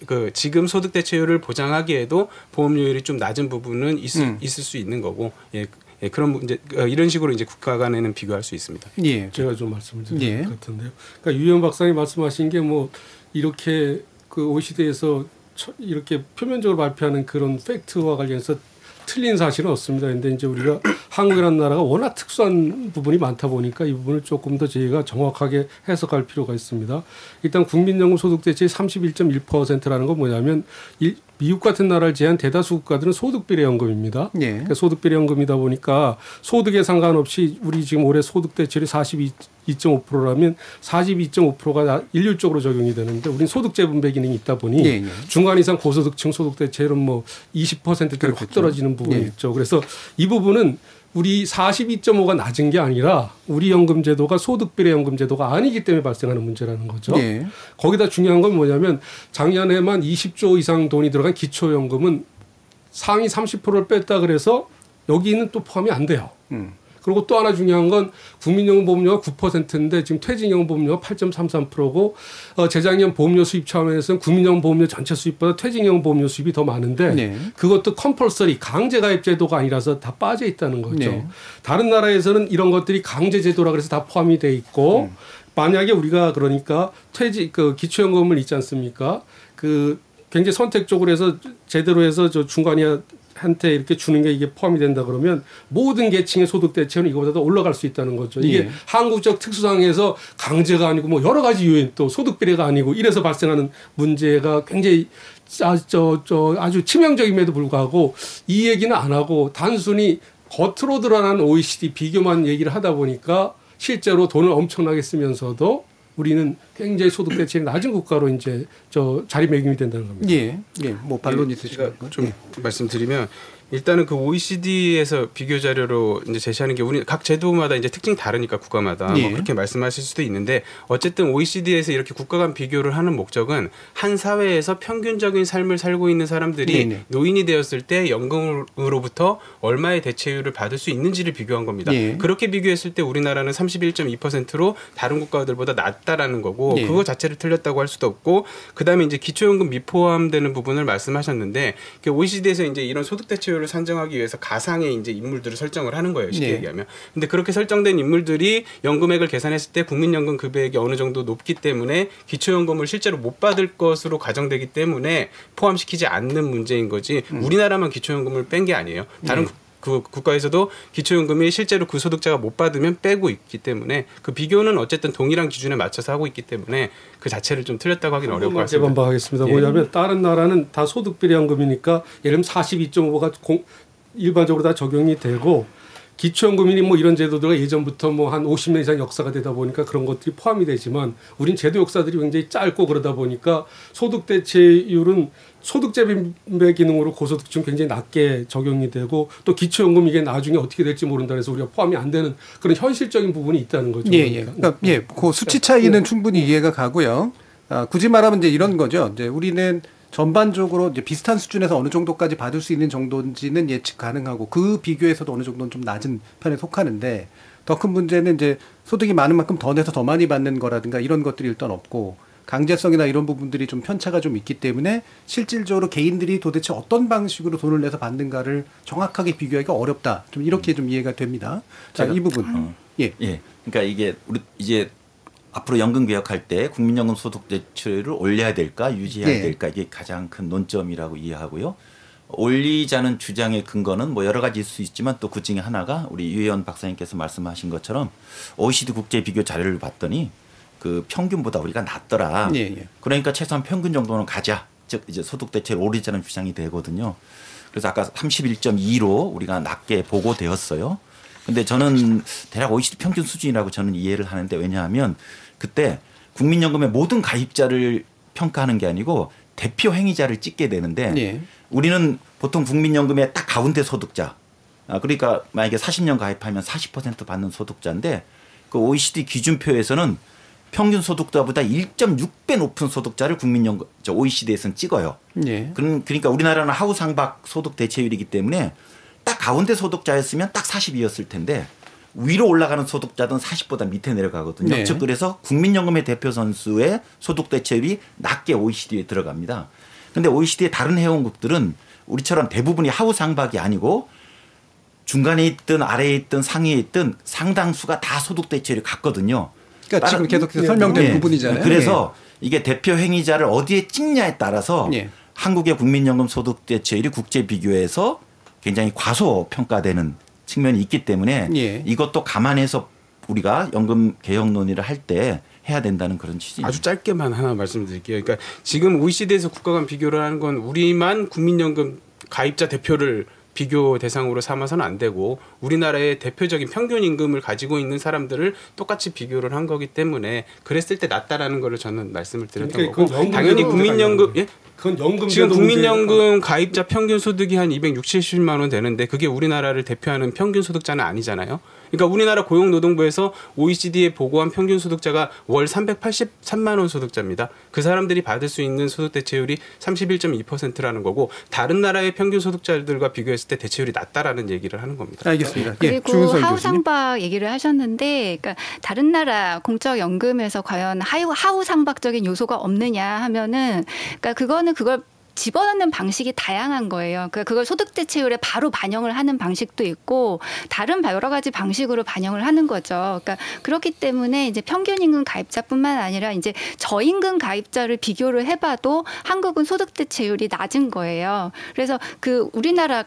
그 지금 소득 대체율을 보장하기에도 보험료율이 좀 낮은 부분은 있을 수 있는 거고, 예, 그런 문제 이런 식으로 이제 국가 간에는 비교할 수 있습니다. 예, 제가 좀 말씀을 드릴 것 같은데요. 그러니까 유현 박사님 말씀하신 게 뭐 이렇게 그 OECD에서 이렇게 표면적으로 발표하는 그런 팩트와 관련해서 틀린 사실은 없습니다. 그런데 이제 우리가 한국이라는 나라가 워낙 특수한 부분이 많다 보니까 이 부분을 조금 더 저희가 정확하게 해석할 필요가 있습니다. 일단 국민연금 소득 대체율 31.1%라는 건 뭐냐면 미국 같은 나라를 제한 대다수 국가들은 소득비례연금입니다. 예. 그러니까 소득비례연금이다 보니까 소득에 상관없이 우리 지금 올해 소득 대체율이 42.5%라면 42.5%가 일률적으로 적용이 되는데 우리는 소득 재분배 기능이 있다 보니 예. 중간 이상 고소득층 소득 대체율은 뭐 20%대로 확 떨어지는 부분이 예. 있죠. 그래서 이 부분은 우리 42.5가 낮은 게 아니라 우리 연금제도가 소득비례연금제도가 아니기 때문에 발생하는 문제라는 거죠. 예. 거기다 중요한 건 뭐냐면 작년에만 20조 이상 돈이 들어간 기초연금은 상위 30%를 뺐다 그래서 여기는 또 포함이 안 돼요. 그리고 또 하나 중요한 건 국민연금 보험료가 9%인데 지금 퇴직연금 보험료가 8.33%고 재작년 보험료 수입 차원에서는 국민연금 보험료 전체 수입보다 퇴직연금 보험료 수입이 더 많은데 네. 그것도 컴펄서리 강제 가입 제도가 아니라서 다 빠져 있다는 거죠. 네. 다른 나라에서는 이런 것들이 강제 제도라 그래서 다 포함이 돼 있고 만약에 우리가 그러니까 기초연금을 있지 않습니까? 그 굉장히 선택적으로 해서 제대로 해서 저 중간이야 한테 이렇게 주는 게 이게 포함이 된다 그러면 모든 계층의 소득 대체는 이거보다 더 올라갈 수 있다는 거죠. 이게 예. 한국적 특수상에서 강제가 아니고 뭐 여러 가지 요인 또 소득 비례가 아니고 이래서 발생하는 문제가 굉장히 아주 치명적임에도 불구하고 이 얘기는 안 하고 단순히 겉으로 드러난 OECD 비교만 얘기를 하다 보니까 실제로 돈을 엄청나게 쓰면서도 우리는 굉장히 소득 대체율이 낮은 국가로 이제 자리매김이 된다는 겁니다. 예, 뭐 반론 있으신가요? 좀 말씀드리면 일단은 그 OECD에서 비교 자료로 이제 제시하는 게 우리 각 제도마다 이제 특징이 다르니까 국가마다 예. 뭐 그렇게 말씀하실 수도 있는데 어쨌든 OECD에서 이렇게 국가 간 비교를 하는 목적은 한 사회에서 평균적인 삶을 살고 있는 사람들이 네네. 노인이 되었을 때 연금으로부터 얼마의 대체율을 받을 수 있는지를 비교한 겁니다. 예. 그렇게 비교했을 때 우리나라는 31.2%로 다른 국가들보다 낮다라는 거고 예. 그거 자체를 틀렸다고 할 수도 없고 그다음에 이제 기초연금 미포함되는 부분을 말씀하셨는데 OECD에서 이제 이런 소득 대체율 산정하기 위해서 가상의 이제 인물들을 설정을 하는 거예요. 쉽게 네. 얘기하면. 근데 그렇게 설정된 인물들이 연금액을 계산했을 때 국민연금 급여액이 어느 정도 높기 때문에 기초연금을 실제로 못 받을 것으로 가정되기 때문에 포함시키지 않는 문제인 거지. 우리나라만 기초연금을 뺀 게 아니에요. 다른 그 국가에서도 기초연금이 실제로 그 소득자가 못 받으면 빼고 있기 때문에 그 비교는 어쨌든 동일한 기준에 맞춰서 하고 있기 때문에 그 자체를 좀 틀렸다고 하기는 어려울 것 같습니다. 재반박하겠습니다. 예. 뭐냐면 다른 나라는 다 소득비례연금이니까 예를 들면 42.5가 일반적으로 다 적용이 되고 기초연금이니 뭐 이런 제도들가 예전부터 뭐 한 50년 이상 역사가 되다 보니까 그런 것들이 포함이 되지만 우린 제도 역사들이 굉장히 짧고 그러다 보니까 소득 대체율은 소득재배 기능으로 고소득층 굉장히 낮게 적용이 되고 또 기초연금 이게 나중에 어떻게 될지 모른다 해서 우리가 포함이 안 되는 그런 현실적인 부분이 있다는 거죠. 예. 그러니까 그 수치 차이는 충분히 이해가 가고요. 굳이 말하면 이제 이런 거죠. 이제 우리는 전반적으로 이제 비슷한 수준에서 어느 정도까지 받을 수 있는 정도인지는 예측 가능하고 그 비교에서도 어느 정도는 좀 낮은 편에 속하는데 더 큰 문제는 이제 소득이 많은 만큼 더 내서 더 많이 받는 거라든가 이런 것들이 일단 없고 강제성이나 이런 부분들이 좀 편차가 좀 있기 때문에 실질적으로 개인들이 도대체 어떤 방식으로 돈을 내서 받는가를 정확하게 비교하기가 어렵다. 좀 이렇게 좀 이해가 됩니다. 자, 이 부분. 예. 그러니까 이게 우리 이제 앞으로 연금 개혁할 때 국민연금 소득 대체율을 올려야 될까 유지해야 될까 이게 가장 큰 논점이라고 이해하고요. 올리자는 주장의 근거는 뭐 여러 가지일 수 있지만 또 그 중에 하나가 우리 유 의원 박사님께서 말씀하신 것처럼 OECD 국제 비교 자료를 봤더니 그 평균보다 우리가 낮더라. 그러니까 최소한 평균 정도는 가자. 즉 이제 소득 대체율 오르자는 주장이 되거든요. 그래서 아까 31.2로 우리가 낮게 보고되었어요. 근데 저는 대략 OECD 평균 수준이라고 저는 이해를 하는데 왜냐하면 그때 국민연금의 모든 가입자를 평가하는 게 아니고 대표 행위자를 찍게 되는데 우리는 보통 국민연금의 딱 가운데 소득자 그러니까 만약에 40년 가입하면 40% 받는 소득자인데 그 OECD 기준표에서는 평균 소득자보다 1.6배 높은 소득자를 국민연금 OECD에서는 찍어요. 그러니까 우리나라는 하우상박 소득 대체율이기 때문에 딱 가운데 소득자였으면 딱 42였을 텐데 위로 올라가는 소득자든 40보다 밑에 내려가거든요. 즉 그래서 국민연금의 대표 선수의 소득 대체율이 낮게 OECD에 들어갑니다. 그런데 OECD의 다른 회원국들은 우리처럼 대부분이 하우상박이 아니고 중간에 있든 아래에 있든 상위에 있든 상당수가 다 소득 대체율이 같거든요. 그러니까 지금 계속해서 설명된 부분이잖아요. 그래서 이게 대표 행위자를 어디에 찍냐에 따라서 한국의 국민연금 소득 대체율이 국제 비교에서 굉장히 과소평가되는 측면이 있기 때문에 이것도 감안해서 우리가 연금 개혁 논의를 할 때 해야 된다는 그런 취지입니다. 아주 짧게만 하나 말씀드릴게요. 그러니까 지금 OECD에서 국가 간 비교를 하는 건 우리만 국민연금 가입자 대표를 비교 대상으로 삼아서는 안 되고 우리나라의 대표적인 평균 임금을 가지고 있는 사람들을 똑같이 비교를 한 거기 때문에 그랬을 때 낫다라는 거를 저는 말씀을 드렸던 거고 당연히 국민연금 그건 연금 지금 국민연금 가입자 평균 소득이 한 260만 원 되는데 그게 우리나라를 대표하는 평균 소득자는 아니잖아요. 그러니까 우리나라 고용노동부에서 OECD에 보고한 평균 소득자가 월 383만 원 소득자입니다. 그 사람들이 받을 수 있는 소득 대체율이 31.2%라는 거고 다른 나라의 평균 소득자들과 비교했을 때 대체율이 낮다라는 얘기를 하는 겁니다. 알겠습니다. 그리고 하우상박 얘기를 하셨는데 그러니까 다른 나라 공적 연금에서 과연 하우상박적인 요소가 없느냐 하면은 그러니까 그거는 그걸 집어넣는 방식이 다양한 거예요. 그러니까 그걸 소득대체율에 바로 반영을 하는 방식도 있고 다른 여러 가지 방식으로 반영을 하는 거죠. 그러니까 그렇기 때문에 이제 평균 임금 가입자뿐만 아니라 이제 저임금 가입자를 비교를 해봐도 한국은 소득대체율이 낮은 거예요. 그래서 그 우리나라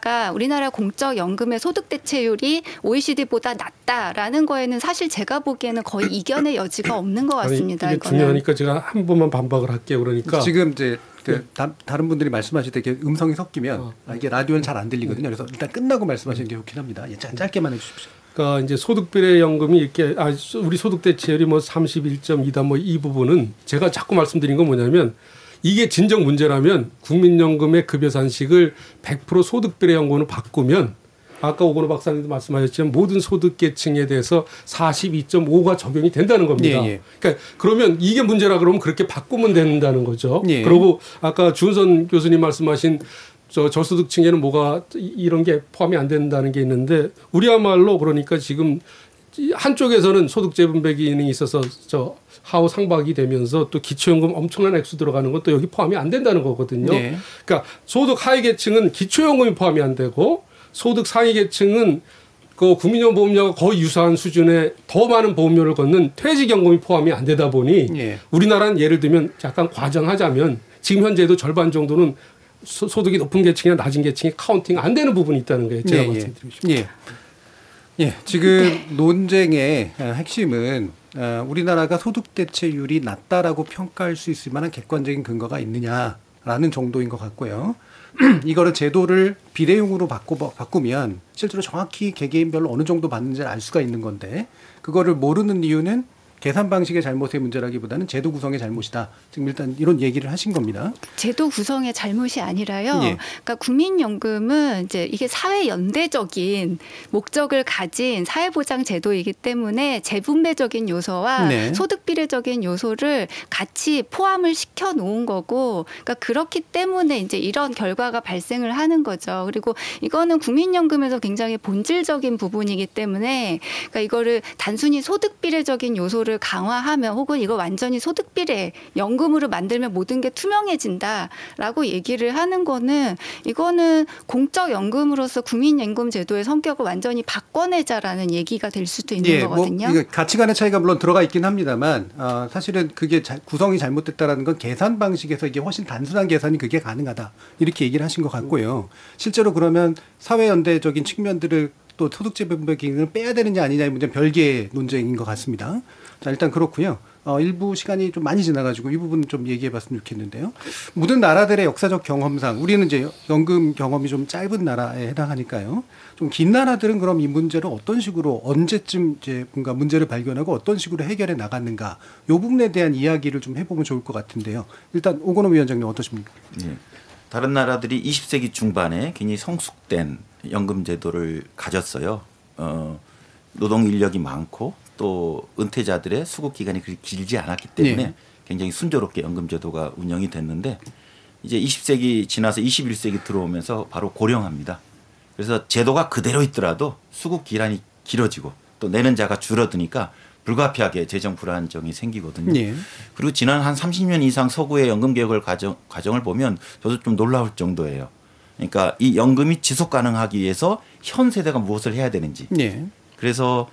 공적 연금의 소득대체율이 OECD보다 낮다라는 거에는 사실 제가 보기에는 거의 이견의 여지가 없는 것 같습니다. 이게 중요하니까 제가 한 번만 반박을 할게요. 그러니까 지금 이제 다른 분들이 말씀하실 때 이렇게 음성이 섞이면 이게 라디오는 잘 안 들리거든요. 그래서 일단 끝나고 말씀하시는 게 좋긴 합니다. 짧게만 해주십시오. 그러니까 이제 소득비례 연금이 이렇게 우리 소득 대체율이 뭐 31.2다 뭐 이 부분은 제가 자꾸 말씀드린 건 뭐냐면 이게 진정 문제라면 국민연금의 급여 산식을 100% 소득비례 연금으로 바꾸면 아까 오건호 박사님도 말씀하셨지만 모든 소득계층에 대해서 42.5가 적용이 된다는 겁니다. 예. 그러니까 그러면 이게 문제라 그러면 그렇게 바꾸면 된다는 거죠. 예. 그리고 아까 주은선 교수님 말씀하신 저소득층에는 뭐가 이런 게 포함이 안 된다는 게 있는데 우리야말로 그러니까 지금 한쪽에서는 소득재분배 기능이 있어서 하우 상박이 되면서 또 기초연금 엄청난 액수 들어가는 것도 여기 포함이 안 된다는 거거든요. 예. 그러니까 소득 하위 계층은 기초연금이 포함이 안 되고 소득 상위 계층은 그 국민연금 보험료가 거의 유사한 수준의 더 많은 보험료를 걷는 퇴직연금이 포함이 안 되다 보니 우리나라는 예를 들면 약간 과장하자면 지금 현재도 절반 정도는 소득이 높은 계층이나 낮은 계층이 카운팅 안 되는 부분이 있다는 거예요. 제가 말씀드리고 싶습니다. 지금 논쟁의 핵심은 우리나라가 소득 대체율이 낮다라고 평가할 수 있을 만한 객관적인 근거가 있느냐라는 정도인 것 같고요. 이거를 제도를 비례용으로 바꾸면 실제로 정확히 개개인별로 어느 정도 받는지를 알 수가 있는 건데 그거를 모르는 이유는 계산 방식의 잘못의 문제라기보다는 제도 구성의 잘못이다. 지금 일단 이런 얘기를 하신 겁니다. 제도 구성의 잘못이 아니라요. 그러니까 국민연금은 이제 이게 사회 연대적인 목적을 가진 사회보장 제도이기 때문에 재분배적인 요소와 소득 비례적인 요소를 같이 포함을 시켜 놓은 거고, 그러니까 그렇기 때문에 이제 이런 결과가 발생을 하는 거죠. 그리고 이거는 국민연금에서 굉장히 본질적인 부분이기 때문에, 그러니까 이거를 단순히 소득 비례적인 요소를 강화하면 혹은 이거 완전히 소득 비례 연금으로 만들면 모든 게 투명해진다라고 얘기를 하는 거는 이거는 공적 연금으로서 국민연금 제도의 성격을 완전히 바꿔내자라는 얘기가 될 수도 있는 거거든요. 뭐 가치관의 차이가 물론 들어가 있긴 합니다만 사실은 그게 구성이 잘못됐다라는 건 계산 방식에서 이게 훨씬 단순한 계산이 그게 가능하다 이렇게 얘기를 하신 것 같고요. 실제로 그러면 사회연대적인 측면들을 또 소득재분배 기능을 빼야 되느냐 아니냐의 문제는 별개의 논쟁인 것 같습니다. 자, 일단 그렇고요. 일부 시간이 좀 많이 지나가지고 이 부분 좀 얘기해봤으면 좋겠는데요. 모든 나라들의 역사적 경험상 우리는 이제 연금 경험이 좀 짧은 나라에 해당하니까요. 좀 긴 나라들은 그럼 이 문제를 어떤 식으로 언제쯤 이제 뭔가 문제를 발견하고 어떤 식으로 해결해 나갔는가 이 부분에 대한 이야기를 좀 해보면 좋을 것 같은데요. 일단 오건호 위원장님 어떠십니까? 다른 나라들이 20세기 중반에 굉장히 성숙된 연금 제도를 가졌어요. 노동 인력이 많고 또 은퇴자들의 수급 기간이 그렇게 길지 않았기 때문에 굉장히 순조롭게 연금 제도가 운영이 됐는데 이제 20세기 지나서 21세기 들어오면서 바로 고령합니다. 그래서 제도가 그대로 있더라도 수급 기간이 길어지고 또 내는 자가 줄어드니까 불가피하게 재정 불안정이 생기거든요. 그리고 지난 한 30년 이상 서구의 연금 개혁을 과정을 보면 저도 좀 놀라울 정도예요. 그러니까 이 연금이 지속 가능하기 위해서 현 세대가 무엇을 해야 되는지. 그래서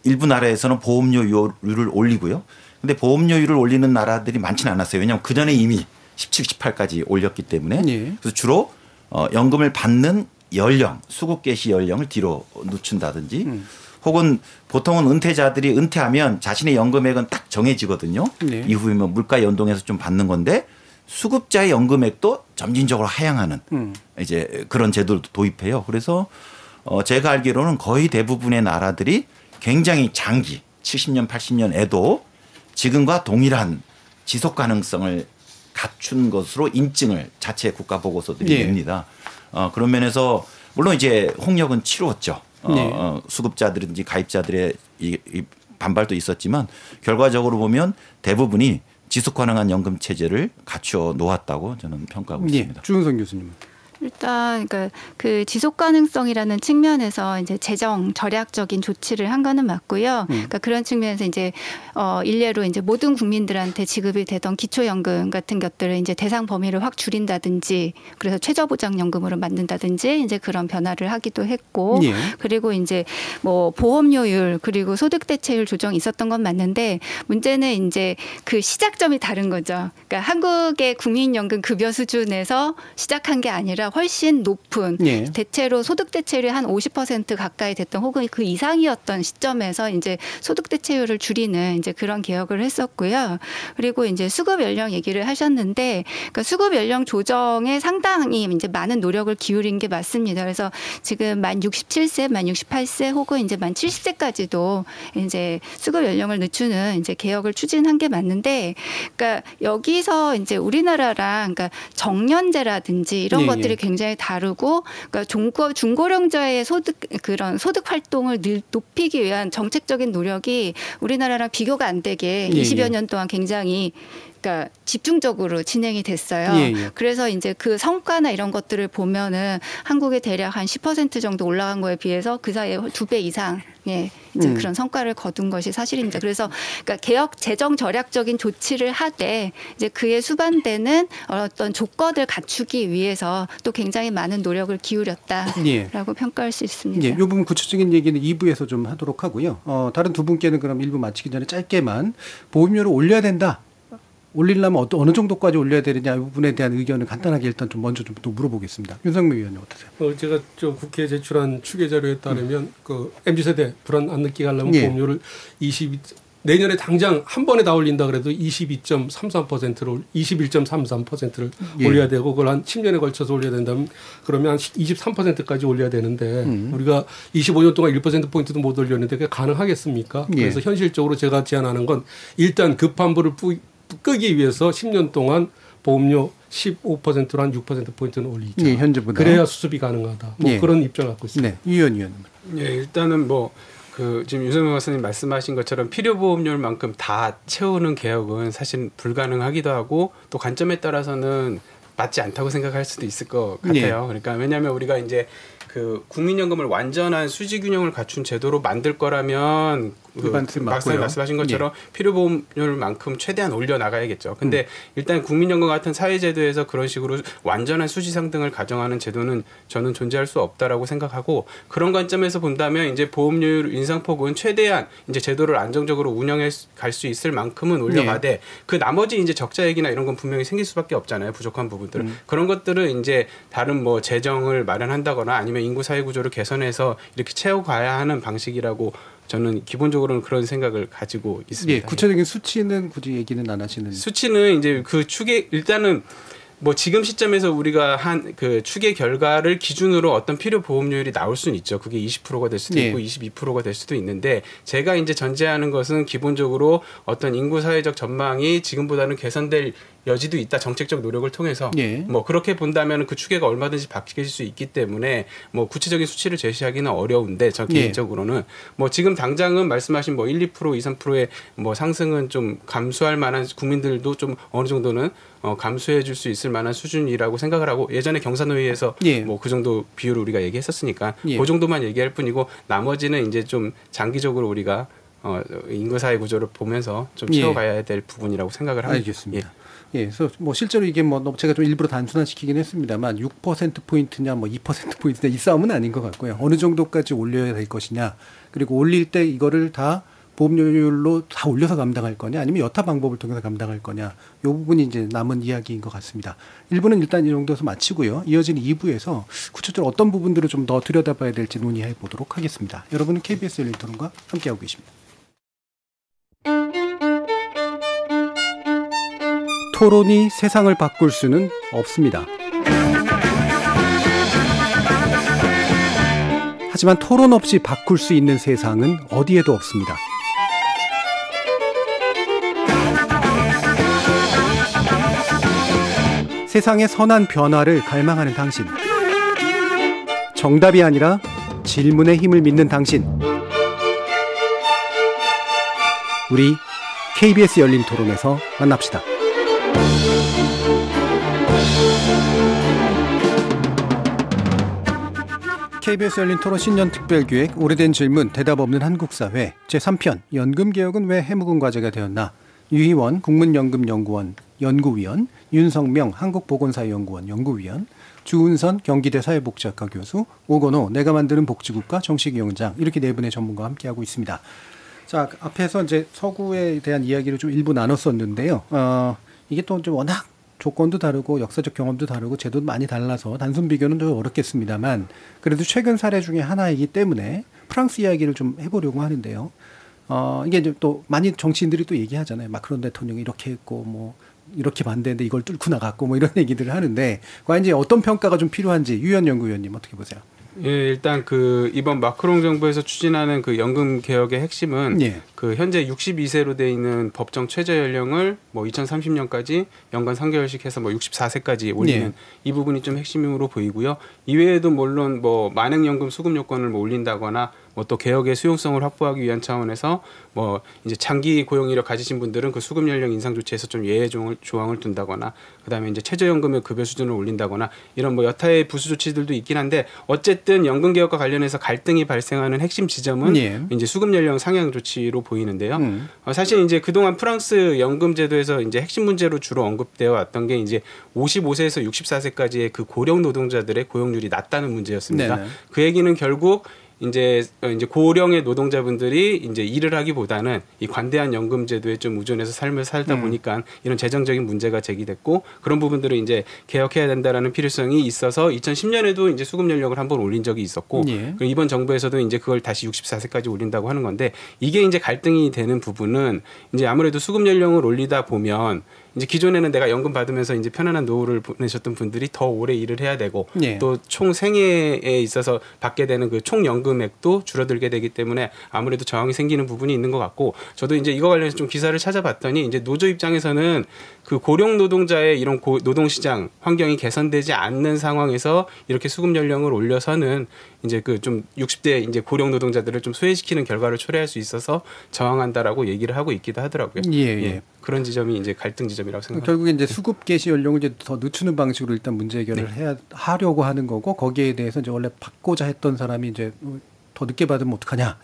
일부 나라에서는 보험료율을 올리고요. 근데 보험료율을 올리는 나라들이 많지는 않았어요. 왜냐하면 그전에 이미 17, 18까지 올렸기 때문에. 그래서 주로 연금을 받는 연령, 수급 개시 연령을 뒤로 늦춘다든지 혹은 보통은 은퇴자들이 은퇴하면 자신의 연금액은 딱 정해지거든요. 이후에 뭐 물가 연동해서 좀 받는 건데 수급자의 연금액도 점진적으로 하향하는 이제 그런 제도를 도입해요. 그래서 제가 알기로는 거의 대부분의 나라들이 굉장히 장기 70년, 80년에도 지금과 동일한 지속 가능성을 갖춘 것으로 인증을 자체 국가 보고서들이 냅니다. 그런 면에서 물론 이제 홍역은 치루었죠. 수급자들인지 가입자들의 이 반발도 있었지만 결과적으로 보면 대부분이 지속 가능한 연금 체제를 갖추어 놓았다고 저는 평가하고 있습니다. 주은선 교수님. 일단 그러니까 그 지속 가능성이라는 측면에서 이제 재정 절약적인 조치를 한 거는 맞고요. 그러니까 그런 측면에서 이제 일례로 이제 모든 국민들한테 지급이 되던 기초연금 같은 것들을 이제 대상 범위를 확 줄인다든지, 그래서 최저보장연금으로 만든다든지 이제 그런 변화를 하기도 했고, 예. 그리고 이제 뭐 보험료율 그리고 소득대체율 조정이 있었던 건 맞는데, 문제는 이제 그 시작점이 다른 거죠. 그러니까 한국의 국민연금 급여 수준에서 시작한 게 아니라 훨씬 높은, 예. 대체로 소득 대체율이 한 50% 가까이 됐던 혹은 그 이상이었던 시점에서 이제 소득 대체율을 줄이는 이제 그런 개혁을 했었고요. 그리고 이제 수급 연령 얘기를 하셨는데, 그러니까 수급 연령 조정에 상당히 이제 많은 노력을 기울인 게 맞습니다. 그래서 지금 만 67세, 만 68세 혹은 이제 만 70세까지도 이제 수급 연령을 늦추는 이제 개혁을 추진한 게 맞는데, 그러니까 여기서 이제 우리나라랑 그러니까 정년제라든지 이런 예, 것들이 예. 굉장히 다르고, 그러니까 중고령자의 그런 소득 활동을 높이기 위한 정책적인 노력이 우리나라랑 비교가 안 되게 예, 20여 예. 년 동안 굉장히 그러니까 집중적으로 진행이 됐어요. 예, 예. 그래서 이제 그 성과나 이런 것들을 보면은 한국이 대략 한 10% 정도 올라간 거에 비해서 그 사이에 2배 이상 이제 그런 성과를 거둔 것이 사실입니다. 그래서 그러니까 개혁 재정 절약적인 조치를 하되 이제 그에 수반되는 어떤 조건을 갖추기 위해서 또 굉장히 많은 노력을 기울였다라고 예. 평가할 수 있습니다. 예, 이 부분 구체적인 얘기는 2부에서 좀 하도록 하고요. 다른 두 분께는 그럼 1부 마치기 전에 짧게만 보험료를 올려야 된다. 올리려면 어느 정도까지 올려야 되느냐 이 부분에 대한 의견을 간단하게 일단 좀 먼저 좀 또 물어보겠습니다. 윤석명 위원님 어떠세요? 제가 저 국회에 제출한 추계 자료에 따르면 그 MZ세대 불안 안 느끼게 하려면 예. 보험료를 내년에 당장 한 번에 다 올린다 그래도 22.33%를 21.33%를 예. 올려야 되고, 그걸 한 10년에 걸쳐서 올려야 된다면 그러면 한 23%까지 올려야 되는데 우리가 25년 동안 1%포인트도 못 올렸는데 그게 가능하겠습니까? 예. 그래서 현실적으로 제가 제안하는 건 일단 급한 불을 끄기 위해서 10년 동안 보험료 15%로 한 6%포인트는 올리자. 예, 현재보다. 그래야 수습이 가능하다. 뭐 예. 그런 입장을 갖고 있습니다. 네, 위원님. 예, 일단은 뭐 그 지금 윤석명 박사님 말씀하신 것처럼 필요 보험료만큼 다 채우는 개혁은 사실 불가능하기도 하고, 또 관점에 따라서는 맞지 않다고 생각할 수도 있을 것 같아요. 네. 그러니까 왜냐하면 우리가 이제 그 국민연금을 완전한 수지 균형을 갖춘 제도로 만들 거라면 박사님 말씀하신 것처럼 예. 필요보험료만큼 최대한 올려 나가야겠죠. 근데 일단 국민연금 같은 사회제도에서 그런 식으로 완전한 수지 상등을 가정하는 제도는 저는 존재할 수 없다라고 생각하고, 그런 관점에서 본다면 이제 보험료율 인상폭은 최대한 이제 제도를 안정적으로 운영해 갈 수 있을 만큼은 올려가되 예. 그 나머지 이제 적자액이나 이런 건 분명히 생길 수밖에 없잖아요. 부족한 부분들. 그런 것들은 이제 다른 뭐 재정을 마련한다거나 아니면 인구 사회 구조를 개선해서 이렇게 채워가야 하는 방식이라고 저는 기본적으로는 그런 생각을 가지고 있습니다. 예, 구체적인 수치는 굳이 얘기는 안 하시는. 수치는 이제 그 추계 일단은 뭐 지금 시점에서 우리가 한 그 추계 결과를 기준으로 어떤 필요 보험료율이 나올 수는 있죠. 그게 20%가 될 수도 있고 22%가 될 수도 있는데, 제가 이제 전제하는 것은 기본적으로 어떤 인구 사회적 전망이 지금보다는 개선될 여지도 있다. 정책적 노력을 통해서 뭐 그렇게 본다면 그 추계가 얼마든지 바뀔 수 있기 때문에 뭐 구체적인 수치를 제시하기는 어려운데, 저 개인적으로는 뭐 지금 당장은 말씀하신 뭐 1, 2%, 2, 3%의 뭐 상승은 좀 감수할 만한, 국민들도 좀 어느 정도는 감수해 줄 수 있을 만한 수준이라고 생각을 하고, 예전에 경사노위에서 뭐 그 정도 비율을 우리가 얘기했었으니까 그 정도만 얘기할 뿐이고, 나머지는 이제 좀 장기적으로 우리가 인구사회 구조를 보면서 좀 채워가야 될 부분이라고 생각을 합니다. 알겠습니다. 예, 그래서 뭐 실제로 이게 뭐 제가 좀 일부러 단순화시키긴 했습니다.만 6%포인트냐 뭐 2%포인트냐 이 싸움은 아닌 것 같고요. 어느 정도까지 올려야 될 것이냐, 그리고 올릴 때 이거를 다 보험료율로 다 올려서 감당할 거냐, 아니면 여타 방법을 통해서 감당할 거냐, 이 부분이 이제 남은 이야기인 것 같습니다. 1부는 일단 이 정도에서 마치고요. 이어지는 2부에서 구체적으로 어떤 부분들을 좀 더 들여다봐야 될지 논의해 보도록 하겠습니다. 여러분은 KBS 열린 토론과 함께하고 계십니다. 토론이 세상을 바꿀 수는 없습니다. 하지만 토론 없이 바꿀 수 있는 세상은 어디에도 없습니다. 세상의 선한 변화를 갈망하는 당신, 정답이 아니라 질문의 힘을 믿는 당신, 우리 KBS 열린 토론에서 만납시다. KBS 열린 토론 신년 특별기획 오래된 질문 대답 없는 한국사회 제3편 연금개혁은 왜 해묵은 과제가 되었나. 유희원 국민연금연구원 연구위원, 윤성명 한국보건사연구원 연구위원, 주은선 경기대 사회복지학과 교수, 오건호 내가 만드는 복지국가 정식위원장 이렇게 네 분의 전문가와 함께하고 있습니다. 자, 앞에서 이제 서구에 대한 이야기를 좀 일부 나눴었는데요. 이게 또 좀 워낙 조건도 다르고 역사적 경험도 다르고 제도도 많이 달라서 단순 비교는 좀 어렵겠습니다만 그래도 최근 사례 중에 하나이기 때문에 프랑스 이야기를 좀 해보려고 하는데요. 이게 이제 또 많이 정치인들이 또 얘기하잖아요. 마크론 대통령이 이렇게 했고 뭐 이렇게 반대했는데 이걸 뚫고 나갔고 뭐 이런 얘기들을 하는데 과연 이제 어떤 평가가 좀 필요한지 유현 연구위원님 어떻게 보세요? 예, 일단 그 이번 마크롱 정부에서 추진하는 그 연금 개혁의 핵심은 예. 그 현재 62세로 돼 있는 법정 최저 연령을 뭐 2030년까지 연간 3개월씩 해서 뭐 64세까지 올리는 예. 이 부분이 좀 핵심으로 보이고요. 이외에도 물론 뭐 만행연금 수급 요건을 뭐 올린다거나 뭐 또 개혁의 수용성을 확보하기 위한 차원에서 뭐 이제 장기 고용 이력 가지신 분들은 그 수급 연령 인상 조치에서 좀 예외 조항을 둔다거나 그다음에 이제 최저연금의 급여 수준을 올린다거나 이런 뭐 여타의 부수 조치들도 있긴 한데 어쨌든 연금 개혁과 관련해서 갈등이 발생하는 핵심 지점은 예. 이제 수급 연령 상향 조치로 보이는데요. 사실 이제 그동안 프랑스 연금 제도에서 이제 핵심 문제로 주로 언급되어 왔던 게 이제 55세에서 64세까지의 그 고령 노동자들의 고용률이 낮다는 문제였습니다. 네네. 그 얘기는 결국 이제 고령의 노동자분들이 이제 일을 하기보다는 이 관대한 연금 제도에 좀 의존해서 삶을 살다 보니까 이런 재정적인 문제가 제기됐고 그런 부분들을 이제 개혁해야 된다라는 필요성이 있어서 2010년에도 이제 수급 연령을 한번 올린 적이 있었고 예. 그리고 이번 정부에서도 이제 그걸 다시 64세까지 올린다고 하는 건데 이게 이제 갈등이 되는 부분은 이제 아무래도 수급 연령을 올리다 보면 이제 기존에는 내가 연금 받으면서 이제 편안한 노후를 보내셨던 분들이 더 오래 일을 해야 되고 예. 또 총 생애에 있어서 받게 되는 그 총 연금액도 줄어들게 되기 때문에 아무래도 저항이 생기는 부분이 있는 것 같고 저도 이제 이거 관련해서 좀 기사를 찾아봤더니 이제 노조 입장에서는 그 고령 노동자의 이런 노동시장 환경이 개선되지 않는 상황에서 이렇게 수급 연령을 올려서는 이제 그 좀 60대 이제 고령 노동자들을 좀 소외시키는 결과를 초래할 수 있어서 저항한다라고 얘기를 하고 있기도 하더라고요. 예. 그런 지점이 이제 갈등 지점이라고 생각합니다. 결국에 이제 수급 개시 연령을 이제 더 늦추는 방식으로 일단 문제 해결을 하려고 하는 거고 거기에 대해서 이제 원래 받고자 했던 사람이 이제 더 늦게 받으면 어떡하냐.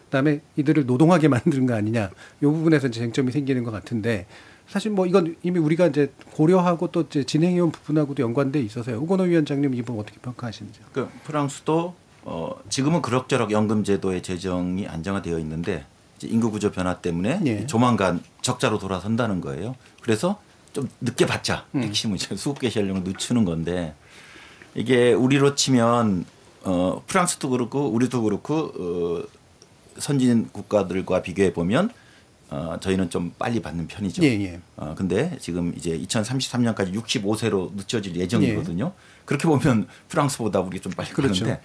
그다음에 이들을 노동하게 만드는 거 아니냐. 이 부분에서 이제 쟁점이 생기는 것 같은데 사실 뭐 이건 이미 우리가 이제 고려하고 또 이제 진행해온 부분하고도 연관돼 있어서요. 오건호 위원장님 이 부분 어떻게 평가하시는지요? 그 프랑스도 지금은 그럭저럭 연금 제도의 재정이 안정화되어 있는데 이제 인구 구조 변화 때문에 예. 조만간 적자로 돌아선다는 거예요. 그래서 좀 늦게 받자. 핵심은 이제 수급 개시 연령을 늦추는 건데 이게 우리로 치면 프랑스도 그렇고 우리도 그렇고 선진 국가들과 비교해 보면 저희는 좀 빨리 받는 편이죠. 예. 근데 지금 이제 2033년까지 65세로 늦춰질 예정이거든요. 그렇게 보면 프랑스보다 우리 좀 빨리 그렇죠. 가는데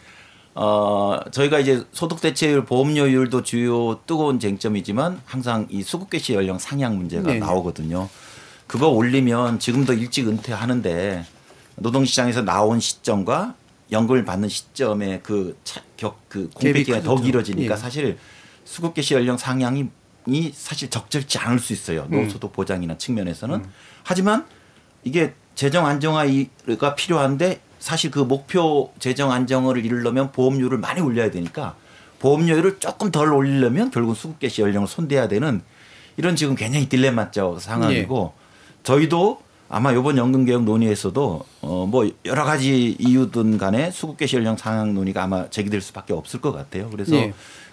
저희가 이제 소득 대체율, 보험료율도 주요 뜨거운 쟁점이지만 항상 이 수급 개시 연령 상향 문제가 나오거든요. 그거 올리면 지금도 일찍 은퇴하는데 노동시장에서 나온 시점과 연금을 받는 시점의 그 공백 기간이 더 길어지니까 사실 수급 개시 연령 상향이 사실 적절치 않을 수 있어요. 노소득 보장이나 측면에서는. 하지만 이게 재정 안정화가 필요한데 사실 그 목표 재정 안정화를 이루려면 보험료를 많이 올려야 되니까 보험료를 조금 덜 올리려면 결국은 수급 개시 연령을 손대야 되는 이런 지금 굉장히 딜레마적 상황이고 저희도 아마 이번 연금개혁 논의에서도 뭐 여러 가지 이유든 간에 수급 개시 연령 상향 논의가 아마 제기될 수밖에 없을 것 같아요. 그래서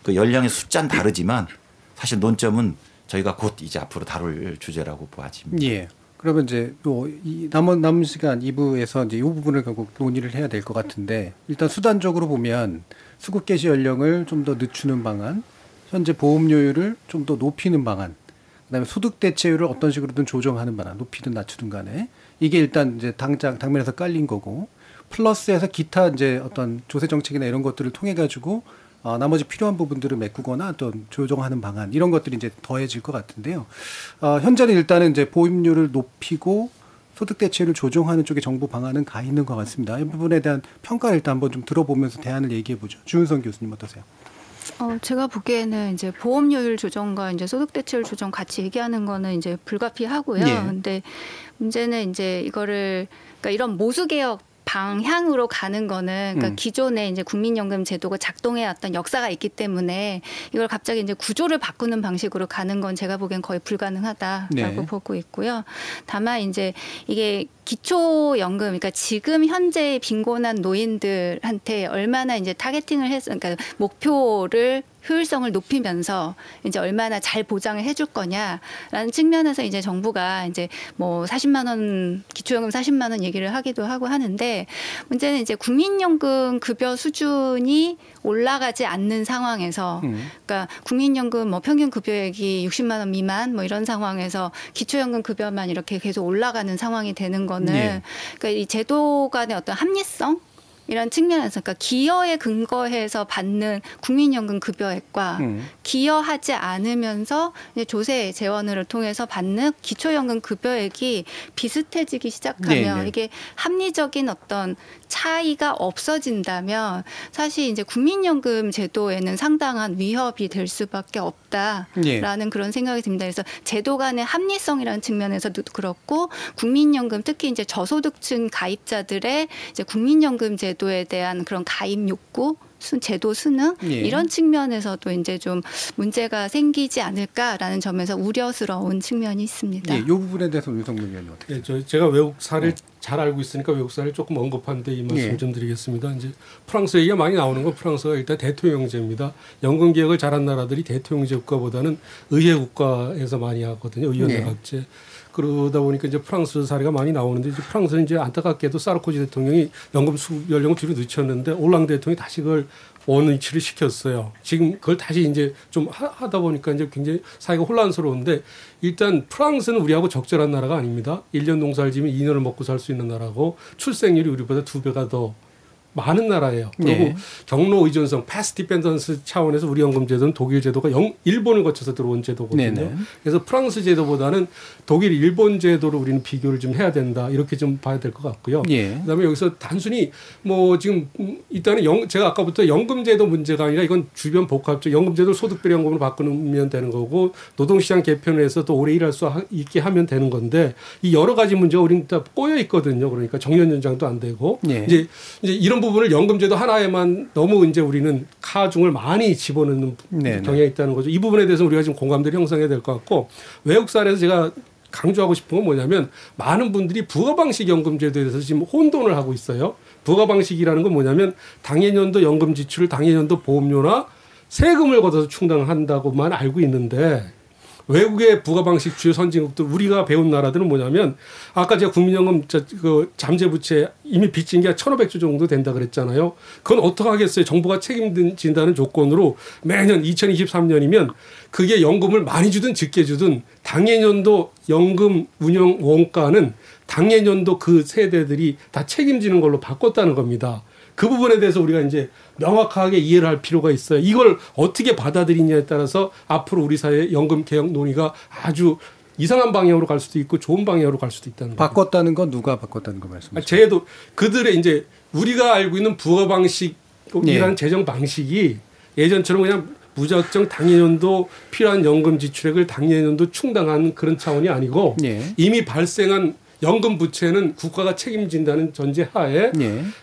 그 연령의 숫자는 다르지만 사실 논점은 저희가 곧 이제 앞으로 다룰 주제라고 보아집니다. 예. 그러면 이제 또 남은 시간 2부에서 이제 이 부분을 결국 논의를 해야 될 것 같은데 일단 수단적으로 보면 수급 개시 연령을 좀 더 늦추는 방안, 현재 보험료율을 좀 더 높이는 방안, 그다음에 소득 대체율을 어떤 식으로든 조정하는 방안, 높이든 낮추든 간에 이게 일단 이제 당면에서 깔린 거고 플러스해서 기타 이제 어떤 조세 정책이나 이런 것들을 통해 가지고 나머지 필요한 부분들을 메꾸거나 어떤 조정하는 방안 이런 것들이 이제 더해질 것 같은데요. 현재는 일단은 이제 보험료를 높이고 소득 대체율을 조정하는 쪽에 정부 방안은 가 있는 것 같습니다. 이 부분에 대한 평가를 일단 한번 좀 들어보면서 대안을 얘기해 보죠. 주은선 교수님 어떠세요? 제가 보기에는 이제 보험료율 조정과 이제 소득 대체율 조정 같이 얘기하는 거는 이제 불가피하고요. 근데 문제는 이제 이거를 그러니까 이런 모수 개혁 방향으로 가는 거는 그러니까 기존에 이제 국민연금 제도가 작동해왔던 역사가 있기 때문에 이걸 갑자기 이제 구조를 바꾸는 방식으로 가는 건 제가 보기엔 거의 불가능하다라고 네. 보고 있고요. 다만 이제 이게 기초연금, 그러니까 지금 현재 빈곤한 노인들한테 얼마나 이제 타겟팅을 해서, 그러니까 목표를 효율성을 높이면서 이제 얼마나 잘 보장을 해줄 거냐라는 측면에서 이제 정부가 이제 뭐 40만 원 기초연금 40만 원 얘기를 하기도 하고 하는데 문제는 이제 국민연금 급여 수준이 올라가지 않는 상황에서 그러니까 국민연금 뭐 평균 급여액이 60만 원 미만 뭐 이런 상황에서 기초연금 급여만 이렇게 계속 올라가는 상황이 되는 거는 네. 그러니까 이 제도 간의 어떤 합리성 이런 측면에서 그러니까 기여에 근거해서 받는 국민연금 급여액과 기여하지 않으면서 이제 조세 재원을 통해서 받는 기초연금 급여액이 비슷해지기 시작하면 네네. 이게 합리적인 어떤 차이가 없어진다면 사실 이제 국민연금 제도에는 상당한 위협이 될 수밖에 없다라는 그런 생각이 듭니다. 그래서 제도 간의 합리성이라는 측면에서도 그렇고 국민연금 특히 이제 저소득층 가입자들의 이제 국민연금 제도에 대한 그런 가입 욕구 제도 수능 이런 측면에서도 이제 좀 문제가 생기지 않을까라는 점에서 우려스러운 측면이 있습니다. 이 부분에 대해서 윤석열 의원님 어떻게? 제가 외국 사례를 잘 알고 있으니까 외국 사례를 조금 언급하는데 이 말씀 좀 드리겠습니다. 이제 프랑스 얘기가 많이 나오는 건 프랑스가 일단 대통령제입니다. 연금 개혁을 잘한 나라들이 대통령제 국가보다는 의회 국가에서 많이 하거든요. 의원내각제. 그러다 보니까 이제 프랑스 사례가 많이 나오는데 이제 프랑스는 이제 안타깝게도 사르코지 대통령이 연금 연령을 뒤로 늦췄는데 올랑드 대통령이 다시 그걸 원위치를 시켰어요. 지금 그걸 다시 이제 좀 하다 보니까 이제 굉장히 사회가 혼란스러운데 일단 프랑스는 우리하고 적절한 나라가 아닙니다. 1년 농사를 지면 2년을 먹고 살 수 있는 나라고 출생률이 우리보다 2배가 더 많은 나라예요. 그리고 경로 의존성, 패스 디펜던스 차원에서 우리 연금제도는 독일 제도가 일본을 거쳐서 들어온 제도거든요. 네네. 그래서 프랑스 제도보다는 독일, 일본 제도로 우리는 비교를 좀 해야 된다. 이렇게 좀 봐야 될 것 같고요. 그다음에 여기서 단순히 뭐 지금 일단은 제가 아까부터 연금제도 문제가 아니라 이건 주변 복합적 연금제도를 소득비례연금으로 바꾸면 되는 거고 노동시장 개편을 해서 또 오래 일할 수 있게 하면 되는 건데 이 여러 가지 문제가 우리는 다 꼬여 있거든요. 그러니까 정년 연장도 안 되고 이제 이런 부분을 연금제도 하나에만 너무 이제 우리는 카중을 많이 집어넣는 경향이 있다는 거죠. 이 부분에 대해서 우리가 지금 공감대를 형성해야 될 것 같고 외국 사례에서 제가 강조하고 싶은 건 뭐냐면 많은 분들이 부가방식 연금제도에 대해서 지금 혼돈을 하고 있어요. 부가방식이라는 건 뭐냐면 당해년도 연금 지출을 당해년도 보험료나 세금을 걷어서 충당한다고만 알고 있는데 외국의 부가방식 주요 선진국들 우리가 배운 나라들은 뭐냐면 아까 제가 국민연금 그 잠재부채 이미 빚진 게 1,500조 정도 된다 그랬잖아요. 그건 어떻게 하겠어요. 정부가 책임진다는 조건으로 매년 2023년이면 그게 연금을 많이 주든 적게 주든 당해년도 연금 운영 원가는 당해년도 그 세대들이 다 책임지는 걸로 바꿨다는 겁니다. 그 부분에 대해서 우리가 이제 명확하게 이해를 할 필요가 있어요. 이걸 어떻게 받아들이냐에 따라서 앞으로 우리 사회의 연금 개혁 논의가 아주 이상한 방향으로 갈 수도 있고 좋은 방향으로 갈 수도 있다는 거예요. 바꿨다는 건 누가 바꿨다는 거 말씀하세요? 제도 그들의 이제 우리가 알고 있는 부가 방식이라는 재정 방식이 예전처럼 그냥 무작정 당해년도 필요한 연금 지출액을 당해년도 충당하는 그런 차원이 아니고 이미 발생한 연금 부채는 국가가 책임진다는 전제 하에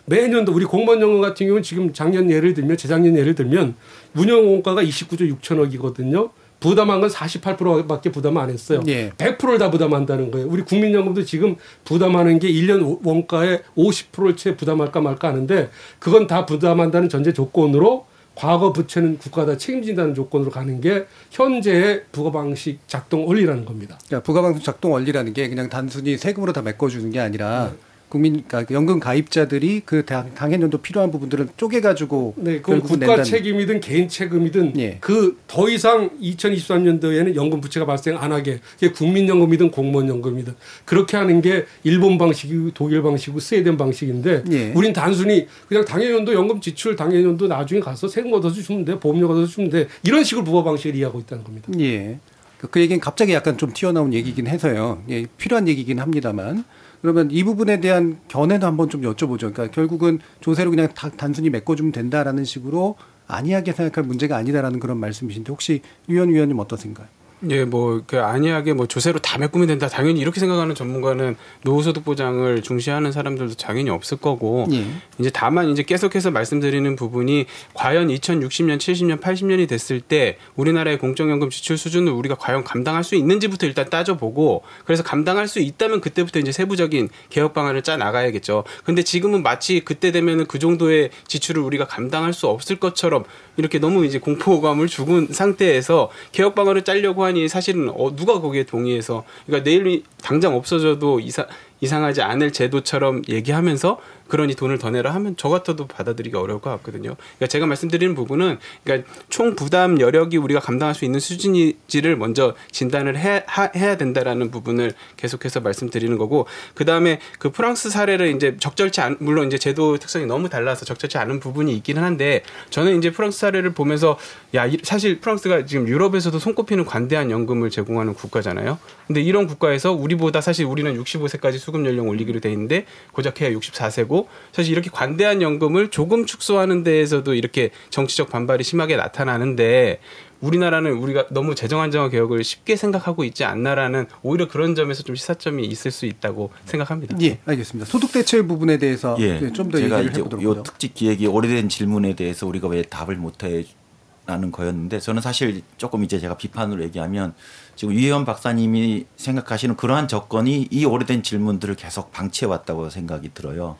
매년도 우리 공무원연금 같은 경우는 지금 작년 예를 들면 재작년 예를 들면 운영 원가가 29조 6천억이거든요. 부담한 건 48%밖에 부담 안 했어요. 100%를 다 부담한다는 거예요. 우리 국민연금도 지금 부담하는 게 1년 원가의 50%를 채 부담할까 말까 하는데 그건 다 부담한다는 전제 조건으로 과거 부채는 국가가 다 책임진다는 조건으로 가는 게 현재의 부가방식 작동 원리라는 겁니다. 그러니까 부가방식 작동 원리라는 게 그냥 단순히 세금으로 다 메꿔주는 게 아니라 그러니까 연금 가입자들이 그 당해년도 필요한 부분들은 쪼개가지고 그건 국가 책임이든 개인 책임이든 그 더 이상 2023년도에는 연금 부채가 발생 안 하게 그게 국민연금이든 공무원연금이든 그렇게 하는 게 일본 방식이고 독일 방식이고 스웨덴 방식인데 우린 단순히 그냥 당해년도 연금 지출 당해년도 나중에 가서 세금 걷어서 주면 돼 보험료 걷어서 주면 돼 이런 식으로 부가 방식을 이해하고 있다는 겁니다. 그 얘기는 갑자기 약간 좀 튀어나온 얘기긴 해서요. 필요한 얘기긴 합니다만. 그러면 이 부분에 대한 견해도 한번 좀 여쭤보죠. 그러니까 결국은 조세로 그냥 단순히 메꿔주면 된다라는 식으로 안이하게 생각할 문제가 아니다라는 그런 말씀이신데 혹시 유현 위원님 어떠신가요? 예, 안이하게 조세로 다 메꾸면 된다. 당연히 이렇게 생각하는 전문가는 노후소득 보장을 중시하는 사람들도 당연히 없을 거고, 예. 이제 다만 이제 계속해서 말씀드리는 부분이 과연 2060년, 70년, 80년이 됐을 때 우리나라의 공적연금 지출 수준을 우리가 과연 감당할 수 있는지부터 일단 따져보고, 그래서 감당할 수 있다면 그때부터 이제 세부적인 개혁 방안을 짜 나가야겠죠. 근데 지금은 마치 그때 되면은 그 정도의 지출을 우리가 감당할 수 없을 것처럼 이렇게 너무 이제 공포감을 주군 상태에서 개혁 방안을 짜려고 하니 사실은 누가 거기에 동의해서, 그러니까 내일 당장 없어져도 이상하지 않을 제도처럼 얘기하면서 그러니 돈을 더 내라 하면 저 같아도 받아들이기 어려울 것 같거든요. 그러니까 제가 말씀드리는 부분은, 그러니까 총 부담 여력이 우리가 감당할 수 있는 수준인지를 먼저 진단을 해야 된다라는 부분을 계속해서 말씀드리는 거고, 그 다음에 그 프랑스 사례를 이제 물론 이제 제도 특성이 너무 달라서 적절치 않은 부분이 있기는 한데, 저는 이제 프랑스 사례를 보면서 사실 프랑스가 지금 유럽에서도 손꼽히는 관대한 연금을 제공하는 국가잖아요. 근데 이런 국가에서 우리보다 사실 우리는 65세까지 수급 연령 올리기로 돼 있는데 고작 해야 64세고, 사실 이렇게 관대한 연금을 조금 축소하는 데에서도 이렇게 정치적 반발이 심하게 나타나는데, 우리나라는 우리가 너무 재정안정화 개혁을 쉽게 생각하고 있지 않나라는, 오히려 그런 점에서 좀 시사점이 있을 수 있다고 생각합니다. 예, 알겠습니다. 소득 대체 부분에 대해서 좀 더 얘기를 해보도록 하죠. 이 특집 기획이 오래된 질문에 대해서 우리가 왜 답을 못해 라는 거였는데, 저는 사실 조금 이제 제가 비판으로 얘기하면, 지금 유혜원 박사님이 생각하시는 그러한 조건이 이 오래된 질문들을 계속 방치해 왔다고 생각이 들어요.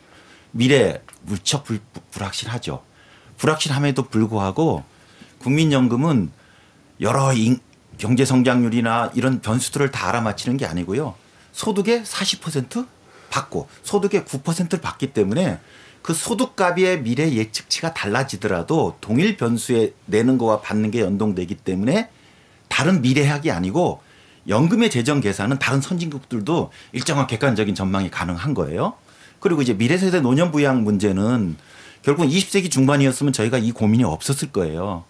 미래 무척 불확실하죠. 불확실함에도 불구하고 국민연금은 여러 경제 성장률이나 이런 변수들을 다 알아맞히는 게 아니고요. 소득의 40% 받고 소득의 9%를 받기 때문에 그 소득값의 미래 예측치가 달라지더라도 동일 변수에 내는 거와 받는 게 연동되기 때문에 다른 미래학이 아니고, 연금의 재정 계산은 다른 선진국들도 일정한 객관적인 전망이 가능한 거예요. 그리고 이제 미래세대 노년 부양 문제는 결국 20세기 중반이었으면 저희가 이 고민이 없었을 거예요.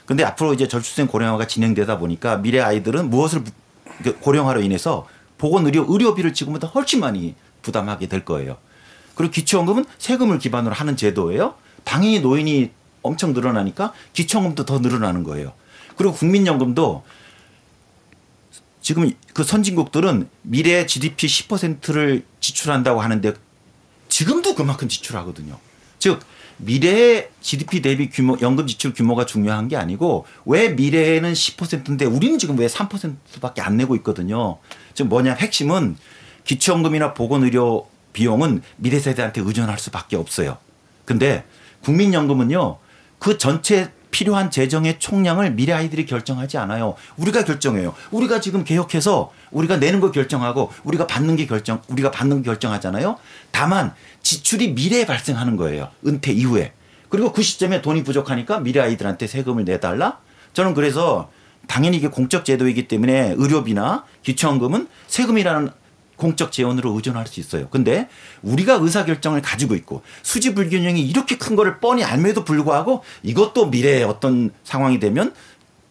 근데 앞으로 이제 저출생 고령화가 진행되다 보니까 미래 아이들은 무엇을 고령화로 인해서 의료비를 지금보다 훨씬 많이 부담하게 될 거예요. 그리고 기초연금은 세금을 기반으로 하는 제도예요. 당연히 노인이 엄청 늘어나니까 기초연금도 더 늘어나는 거예요. 그리고 국민연금도 지금 그 선진국들은 미래 GDP 10%를 지출한다고 하는데 지금도 그만큼 지출하거든요. 즉 미래의 GDP 대비 규모, 연금 지출 규모가 중요한 게 아니고, 왜 미래에는 10%인데 우리는 지금 왜 3%밖에 안 내고 있거든요. 지금 핵심은 기초연금이나 보건의료 비용은 미래 세대한테 의존할 수밖에 없어요. 근데 국민연금은요, 그 전체 필요한 재정의 총량을 미래 아이들이 결정하지 않아요. 우리가 결정해요. 우리가 지금 개혁해서 우리가 내는 거 결정하고 우리가 받는 게 결정하잖아요. 다만 지출이 미래에 발생하는 거예요. 은퇴 이후에. 그리고 그 시점에 돈이 부족하니까 미래 아이들한테 세금을 내달라? 저는 그래서 당연히 이게 공적 제도이기 때문에 의료비나 기초연금은 세금이라는 공적 재원으로 의존할 수 있어요. 근데 우리가 의사결정을 가지고 있고 수지 불균형이 이렇게 큰 거를 뻔히 알매도 불구하고 이것도 미래의 어떤 상황이 되면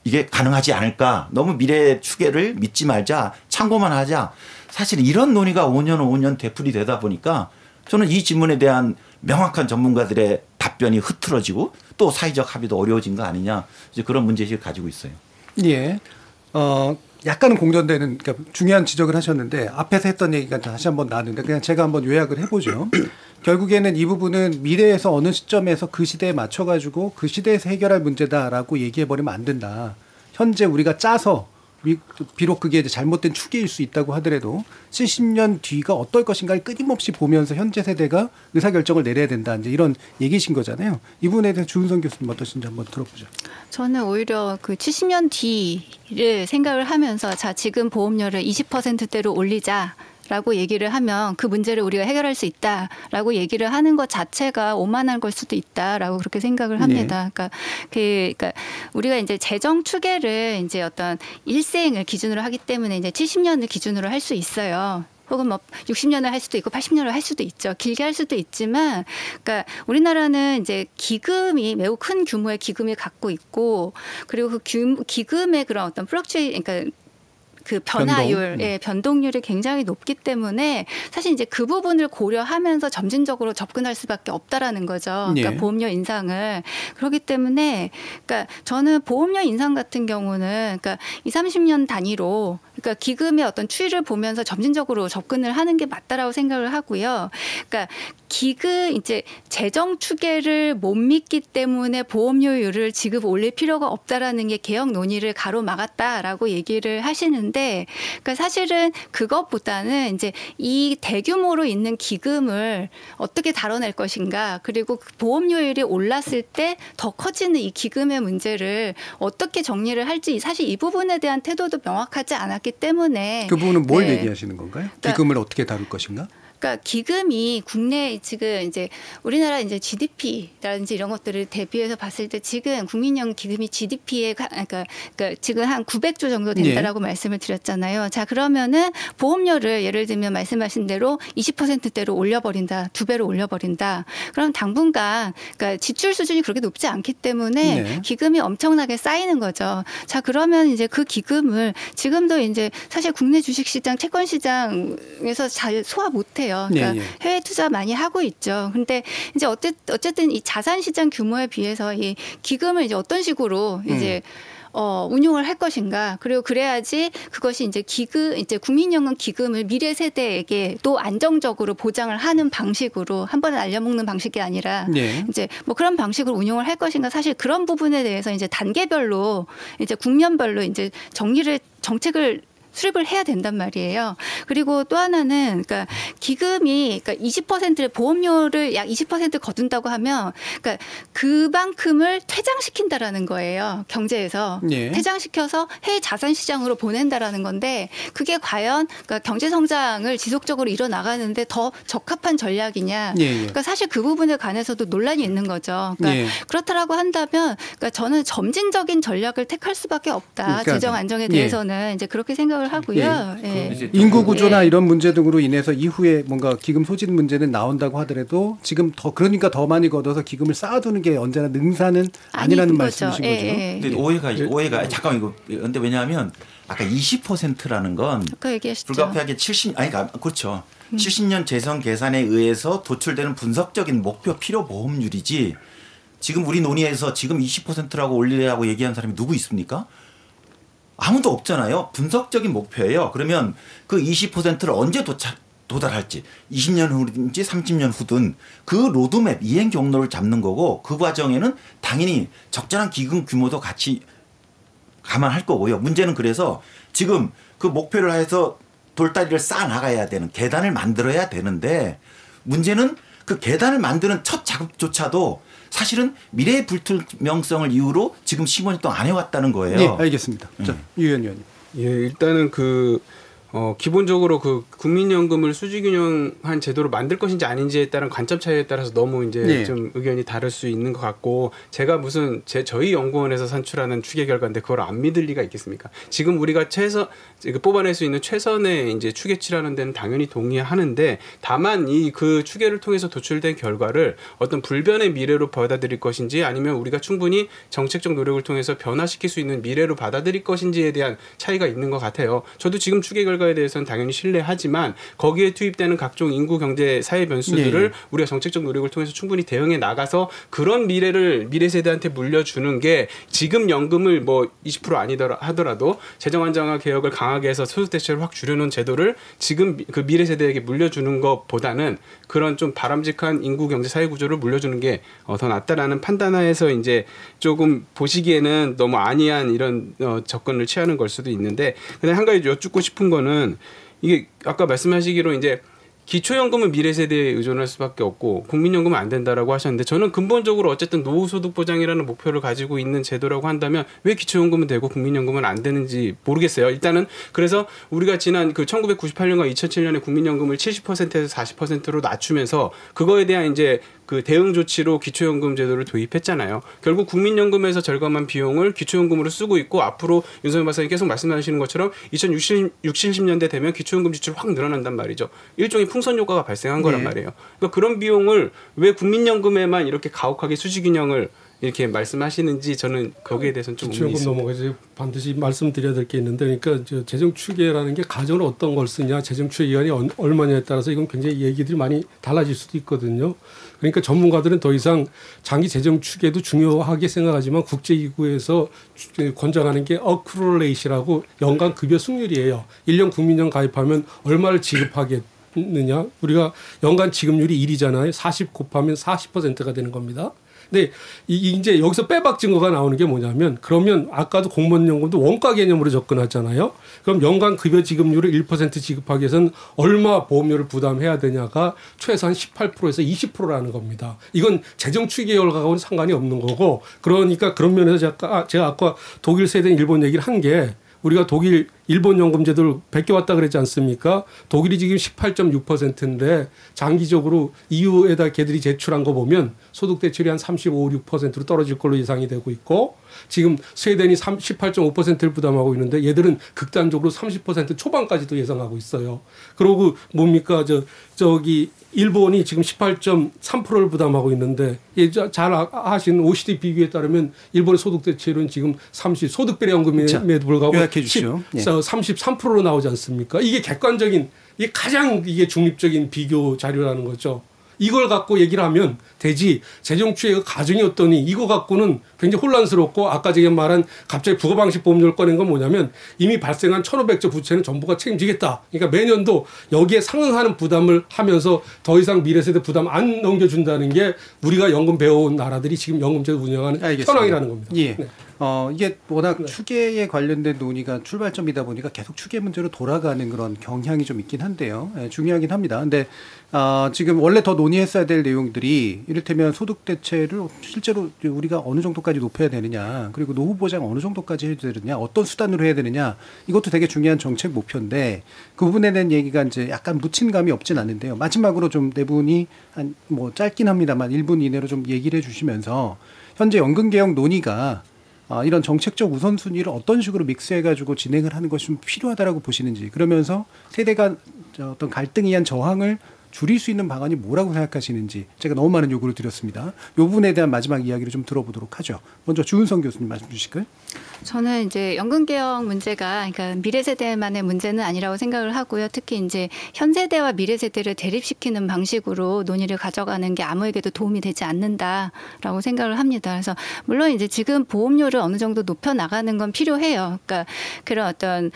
이게 가능하지 않을까. 너무 미래의 추계를 믿지 말자. 참고만 하자. 사실 이런 논의가 5년 되풀이 되다 보니까 저는 이 질문에 대한 명확한 전문가들의 답변이 흐트러지고 또 사회적 합의도 어려워진 거 아니냐. 이제 그런 문제의식을 가지고 있어요. 예. 약간은 공전되는, 그러니까 중요한 지적을 하셨는데 앞에서 했던 얘기가 다시 한번 나왔는데 그냥 제가 한번 요약을 해보죠. 결국에는 이 부분은 미래에서 어느 시점에서 그 시대에 맞춰가지고 그 시대에서 해결할 문제다라고 얘기해버리면 안 된다. 현재 우리가 짜서 비록 그게 이제 잘못된 추계일 수 있다고 하더라도 70년 뒤가 어떨 것인가를 끊임없이 보면서 현재 세대가 의사결정을 내려야 된다. 이제 이런 얘기신 거잖아요. 이 부분에 대해서 주은선 교수님 어떠신지 한번 들어보죠. 저는 오히려 그 70년 뒤를 생각을 하면서 지금 보험료를 20%대로 올리자. 라고 얘기를 하면 그 문제를 우리가 해결할 수 있다라고 얘기를 하는 것 자체가 오만한 걸 수도 있다라고 그렇게 생각을 합니다. 네. 그러니까 우리가 이제 재정 추계를 이제 어떤 일생을 기준으로 하기 때문에 이제 70년을 기준으로 할 수 있어요. 혹은 60년을 할 수도 있고 80년을 할 수도 있죠. 길게 할 수도 있지만, 그러니까 우리나라는 이제 기금이 매우 큰 규모의 기금을 갖고 있고, 그리고 그 기금의 그런 어떤 그러니까 그 변화율, 변동. 변동률이 굉장히 높기 때문에 사실 이제 그 부분을 고려하면서 점진적으로 접근할 수밖에 없다라는 거죠. 그러니까 보험료 인상을. 그렇기 때문에 그러니까 저는 보험료 인상 같은 경우는 그러니까 20, 30년 단위로 그러니까 기금의 어떤 추이를 보면서 점진적으로 접근을 하는 게 맞다라고 생각을 하고요. 그러니까 기금 이제 재정 추계를 못 믿기 때문에 보험료율을 지금 올릴 필요가 없다라는 게 개혁 논의를 가로막았다라고 얘기를 하시는데, 그러니까 사실은 그것보다는 이제 이 대규모로 있는 기금을 어떻게 다뤄낼 것인가, 그리고 보험료율이 올랐을 때 더 커지는 이 기금의 문제를 어떻게 정리를 할지 사실 이 부분에 대한 태도도 명확하지 않았기 때문에 그 부분은 뭘 얘기하시는 건가요? 기금을 어떻게 다룰 것인가? 그러니까 기금이 국내 지금 이제 우리나라 이제 GDP라든지 이런 것들을 대비해서 봤을 때 지금 국민연금 기금이 GDP에 그러니까 지금 한 900조 정도 된다라고 말씀을 드렸잖아요. 자, 그러면은 보험료를 예를 들면 말씀하신 대로 20%대로 올려버린다, 2배로 올려버린다. 그럼 당분간 그러니까 지출 수준이 그렇게 높지 않기 때문에 기금이 엄청나게 쌓이는 거죠. 자, 그러면 이제 그 기금을 지금도 이제 사실 국내 주식시장, 채권시장에서 잘 소화 못해요. 그러니까 해외 투자 많이 하고 있죠. 근데 이제 어쨌든 이 자산 시장 규모에 비해서 이 기금을 이제 어떤 식으로 이제 운용을 할 것인가. 그리고 그래야지 그것이 이제 이제 국민연금 기금을 미래 세대에게 또 안정적으로 보장을 하는 방식으로 한 번에 날려먹는 방식이 아니라 이제 뭐 그런 방식으로 운용을 할 것인가. 사실 그런 부분에 대해서 이제 단계별로 이제 국면별로 이제 정책을 수립을 해야 된단 말이에요. 그리고 또 하나는 그러니까 기금이 그러니까 20%의 보험료를 약 20% 거둔다고 하면 그러니까 그만큼을 퇴장시킨다라는 거예요. 경제에서 퇴장시켜서 해외 자산 시장으로 보낸다라는 건데 그게 과연 그러니까 경제 성장을 지속적으로 이뤄 나가는데 더 적합한 전략이냐? 그러니까 사실 그 부분에 관해서도 논란이 있는 거죠. 그러니까 그렇다라고 한다면 그러니까 저는 점진적인 전략을 택할 수밖에 없다. 그러니까, 재정 안정에 대해서는 이제 그렇게 생각을 하고요. 인구 구조나 이런 문제 등으로 인해서 이후에 뭔가 기금 소진 문제는 나온다고 하더라도 지금 그러니까 더 많이 걷어서 기금을 쌓아두는 게 언제나 능사는 아니라는 말씀이신 거죠. 근데 오해가 잠깐 이거 근데 왜냐하면 아까 20%라는 건 불가피하게 그렇죠. 70년 재정 계산에 의해서 도출되는 분석적인 목표 필요 보험률이지 지금 우리 논의에서 지금 20%라고 올리라고 얘기한 사람이 누구 있습니까? 아무도 없잖아요. 분석적인 목표예요. 그러면 그 20%를 언제 도달할지 20년 후든지 30년 후든 그 로드맵 이행 경로를 잡는 거고 그 과정에는 당연히 적절한 기금 규모도 같이 감안할 거고요. 문제는 그래서 지금 그 목표를 해서 돌다리를 쌓아 나가야 되는 계단을 만들어야 되는데 문제는 그 계단을 만드는 첫 작업조차도 사실은 미래의 불투명성을 이유로 지금 15년 동안 안 해왔다는 거예요. 네, 알겠습니다. 자, 유현 의원님. 일단은 기본적으로 그 국민연금을 수지균형한 제도로 만들 것인지 아닌지에 따른 관점 차이에 따라서 너무 이제 좀 의견이 다를 수 있는 것 같고 제가 저희 연구원에서 산출하는 추계 결과인데 그걸 안 믿을 리가 있겠습니까? 지금 우리가 뽑아낼 수 있는 최선의 이제 추계치라는 데는 당연히 동의하는데 다만 그 추계를 통해서 도출된 결과를 어떤 불변의 미래로 받아들일 것인지 아니면 우리가 충분히 정책적 노력을 통해서 변화시킬 수 있는 미래로 받아들일 것인지에 대한 차이가 있는 것 같아요. 저도 지금 추계 결과에 대해서는 당연히 신뢰하지만 거기에 투입되는 각종 인구, 경제, 사회 변수들을 우리가 정책적 노력을 통해서 충분히 대응해 나가서 그런 미래를 미래 세대한테 물려주는 게 지금 연금을 뭐 20% 아니더라 하더라도 재정 안정화 개혁을 강하게 해서 소득 대체를 확 줄여놓은 제도를 지금 그 미래 세대에게 물려주는 것보다는 그런 좀 바람직한 인구, 경제, 사회 구조를 물려주는 게 더 낫다라는 판단하에서 이제 조금 보시기에는 너무 안이한 이런 접근을 취하는 걸 수도 있는데 근데 한 가지 여쭙고 싶은 거는 이게 아까 말씀하시기로 이제 기초연금은 미래 세대에 의존할 수밖에 없고 국민연금은 안 된다라고 하셨는데 저는 근본적으로 어쨌든 노후소득 보장이라는 목표를 가지고 있는 제도라고 한다면 왜 기초연금은 되고 국민연금은 안 되는지 모르겠어요. 일단은 그래서 우리가 지난 1998년과 2007년에 국민연금을 70%에서 40%로 낮추면서 그거에 대한 이제 그 대응 조치로 기초연금 제도를 도입했잖아요. 결국 국민연금에서 절감한 비용을 기초연금으로 쓰고 있고 앞으로 윤석열 박사님 계속 말씀하시는 것처럼 2060, 70년대 되면 기초연금 지출이 확 늘어난단 말이죠. 일종의 풍선 효과가 발생한 거란 말이에요. 그러니까 그런 비용을 왜 국민연금에만 이렇게 가혹하게 수지균형을 이렇게 말씀하시는지 저는 거기에 대해서는 좀 의문이 있습니다. 넘어가서 반드시 말씀드려야 될 게 있는데, 그러니까 재정 추계라는 게 가정을 어떤 걸 쓰냐, 재정 추계 기간이 얼마냐에 따라서 이건 굉장히 얘기들이 많이 달라질 수도 있거든요. 그러니까 전문가들은 더 이상 장기 재정 추계도 중요하게 생각하지만 국제기구에서 권장하는 게 어크롤레이시라고 연간 급여 승률이에요. 1년 국민연금 가입하면 얼마를 지급하겠느냐. 우리가 연간 지급률이 1이잖아요. 40 곱하면 40%가 되는 겁니다. 근데 이제 여기서 빼박 증거가 나오는 게 뭐냐면, 그러면 아까도 공무원연금도 원가 개념으로 접근하잖아요. 그럼 연간 급여 지급률을 1% 지급하기 위해서는 얼마 보험료를 부담해야 되냐가 최소한 18%에서 20%라는 겁니다. 이건 재정 추계 결과하고는 상관이 없는 거고, 그러니까 그런 면에서 제가 아까 독일, 스웨덴, 일본 얘기를 한 게, 우리가 독일, 일본 연금제도를 베껴왔다 그랬지 않습니까? 독일이 지금 18.6%인데 장기적으로 EU에다 걔들이 제출한 거 보면 소득 대출이 한 35, 6%로 떨어질 걸로 예상이 되고 있고, 지금 스웨덴이 18.5%를 부담하고 있는데 얘들은 극단적으로 30% 초반까지도 예상하고 있어요. 그러고 뭡니까? 저기 일본이 지금 18.3%를 부담하고 있는데, 잘 아신 OECD 비교에 따르면 일본의 소득 대출은 지금 소득비례 연금에도 불구하고 33%로 나오지 않습니까? 이게 객관적인, 이게 가장 이게 중립적인 비교 자료라는 거죠. 이걸 갖고 얘기를 하면 되지, 재정 추계가 가정이었더니 이거 갖고는 굉장히 혼란스럽고, 아까 제가 말한 갑자기 부가방식 보험료를 꺼낸 건 뭐냐면, 이미 발생한 1,500조 부채는 정부가 책임지겠다. 그러니까 매년도 여기에 상응하는 부담을 하면서 더 이상 미래세대 부담 안 넘겨준다는 게 우리가 연금 배워온 나라들이 지금 연금제도 운영하는 현황이라는 겁니다. 예. 네. 이게 워낙 추계에 관련된 논의가 출발점이다 보니까 계속 추계 문제로 돌아가는 그런 경향이 좀 있긴 한데요. 중요하긴 합니다. 근데 지금 원래 더 논의했어야 될 내용들이, 이를테면 소득 대체를 실제로 우리가 어느 정도까지 높여야 되느냐, 그리고 노후 보장 어느 정도까지 해야 되느냐, 어떤 수단으로 해야 되느냐, 이것도 되게 중요한 정책 목표인데, 그 부분에 대한 얘기가 이제 약간 묻힌 감이 없진 않은데요. 마지막으로 좀 네 분이 짧긴 합니다만 1분 이내로 좀 얘기를 해주시면서, 현재 연금 개혁 논의가 이런 정책적 우선순위를 어떤 식으로 믹스해가지고 진행을 하는 것이 좀 필요하다라고 보시는지, 그러면서 세대 간 어떤 갈등에 의한 저항을 줄일 수 있는 방안이 뭐라고 생각하시는지, 제가 너무 많은 요구를 드렸습니다. 이 부분에 대한 마지막 이야기를 좀 들어보도록 하죠. 먼저 주은성 교수님 말씀 주실까요? 저는 이제 연금 개혁 문제가, 그러니까 미래 세대만의 문제는 아니라고 생각을 하고요. 특히 이제 현 세대와 미래 세대를 대립시키는 방식으로 논의를 가져가는 게 아무에게도 도움이 되지 않는다라고 생각을 합니다. 그래서 물론 이제 지금 보험료를 어느 정도 높여 나가는 건 필요해요. 그러니까 그런 어떤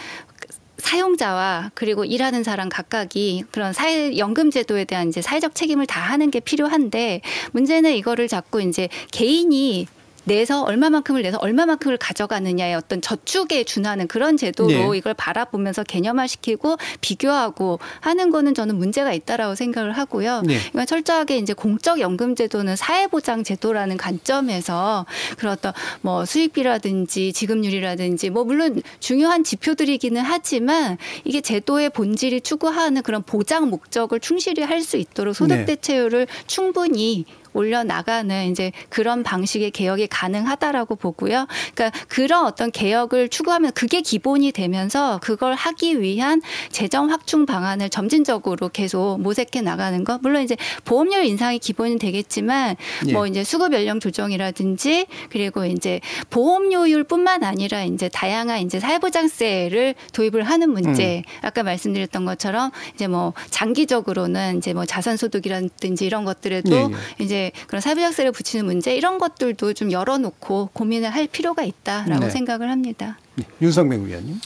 사용자와 그리고 일하는 사람 각각이 그런 연금 제도에 대한 이제 사회적 책임을 다하는 게 필요한데, 문제는 이거를 자꾸 이제 개인이 내서 얼마만큼을 내서 얼마만큼을 가져가느냐의 어떤 저축에 준하는 그런 제도로 이걸 바라보면서 개념화시키고 비교하고 하는 거는 저는 문제가 있다라고 생각을 하고요. 이건 철저하게 이제 공적 연금 제도는 사회보장 제도라는 관점에서 그런 어떤 뭐 수익비라든지 지급률이라든지 뭐 물론 중요한 지표들이기는 하지만, 이게 제도의 본질이 추구하는 그런 보장 목적을 충실히 할 수 있도록 소득 대체율을 충분히 올려나가는 이제 그런 방식의 개혁이 가능하다라고 보고요. 그러니까 그런 어떤 개혁을 추구하면 그게 기본이 되면서 그걸 하기 위한 재정 확충 방안을 점진적으로 계속 모색해 나가는 것. 물론 이제 보험료 인상이 기본이 되겠지만 뭐 이제 수급 연령 조정이라든지, 그리고 이제 보험료율뿐만 아니라 이제 다양한 이제 사회보장세를 도입을 하는 문제. 아까 말씀드렸던 것처럼 이제 뭐 장기적으로는 이제 뭐 자산소득이라든지 이런 것들에도 이제 그런 사회보장세를 붙이는 문제, 이런 것들도 좀 열어놓고 고민을 할 필요가 있다라고 생각을 합니다. 윤석명 의원님.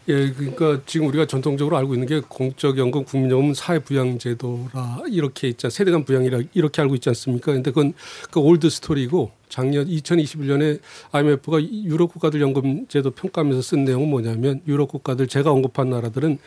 예, 그러니까 지금 우리가 전통적으로 알고 있는 게 공적연금, 국민연금, 사회부양제도라 이렇게 있잖아요. 세대 간 부양이라 이렇게 알고 있지 않습니까? 그런데 그건 그 올드 스토리고, 작년 2021년에 IMF가 유럽 국가들 연금제도 평가하면서 쓴 내용은 뭐냐면, 유럽 국가들 제가 언급한 나라들은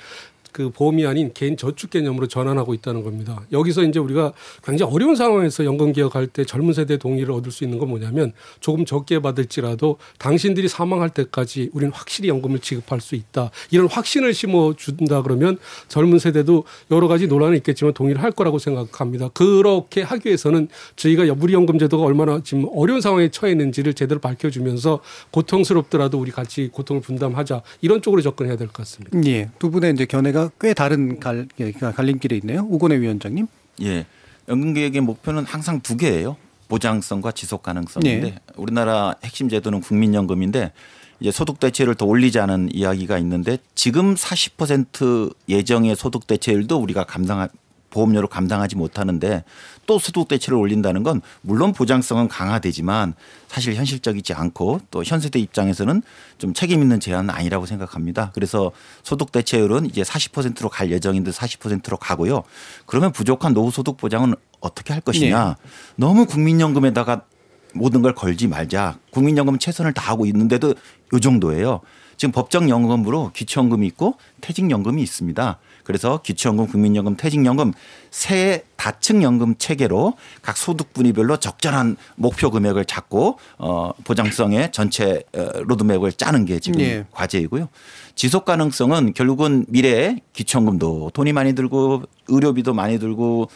그 보험이 아닌 개인 저축 개념으로 전환하고 있다는 겁니다. 여기서 이제 우리가 굉장히 어려운 상황에서 연금 개혁할 때 젊은 세대의 동의를 얻을 수 있는 건 뭐냐면, 조금 적게 받을지라도 당신들이 사망할 때까지 우리는 확실히 연금을 지급할 수 있다. 이런 확신을 심어준다 그러면 젊은 세대도 여러 가지 논란은 있겠지만 동의를 할 거라고 생각합니다. 그렇게 하기 위해서는 저희가 우리 연금제도가 얼마나 지금 어려운 상황에 처해 있는지를 제대로 밝혀주면서 고통스럽더라도 우리 같이 고통을 분담하자, 이런 쪽으로 접근해야 될 것 같습니다. 예, 두 분의 이제 견해가 꽤 다른 갈림길에 있네요. 우건혜 위원장님. 예, 연금개혁의 목표는 항상 두 개예요. 보장성과 지속 가능성인데 네. 우리나라 핵심 제도는 국민연금인데 이제 소득 대체율을 더 올리자는 이야기가 있는데 지금 40% 예정의 소득 대체율도 우리가 보험료로 감당하지 못하는데 또 소득 대체를 올린다는 건 물론 보장성은 강화되지만 사실 현실적이지 않고 또 현 세대 입장에서는 좀 책임 있는 제안은 아니라고 생각합니다. 그래서 소득 대체율은 이제 40%로 갈 예정인데 40%로 가고요. 그러면 부족한 노후 소득 보장은 어떻게 할 것이냐. 네. 너무 국민연금에다가 모든 걸 걸지 말자. 국민연금은 최선을 다하고 있는데도 이 정도예요. 지금 법정연금으로 기초연금이 있고 퇴직연금이 있습니다. 그래서 기초연금, 국민연금, 퇴직연금 세 다층 연금 체계로 각 소득 분위별로 적절한 목표 금액을 잡고 보장성의 전체 로드맵을 짜는 게 지금 네. 과제이고요. 지속 가능성은 결국은 미래에 기초연금도 돈이 많이 들고 의료비도 많이 들고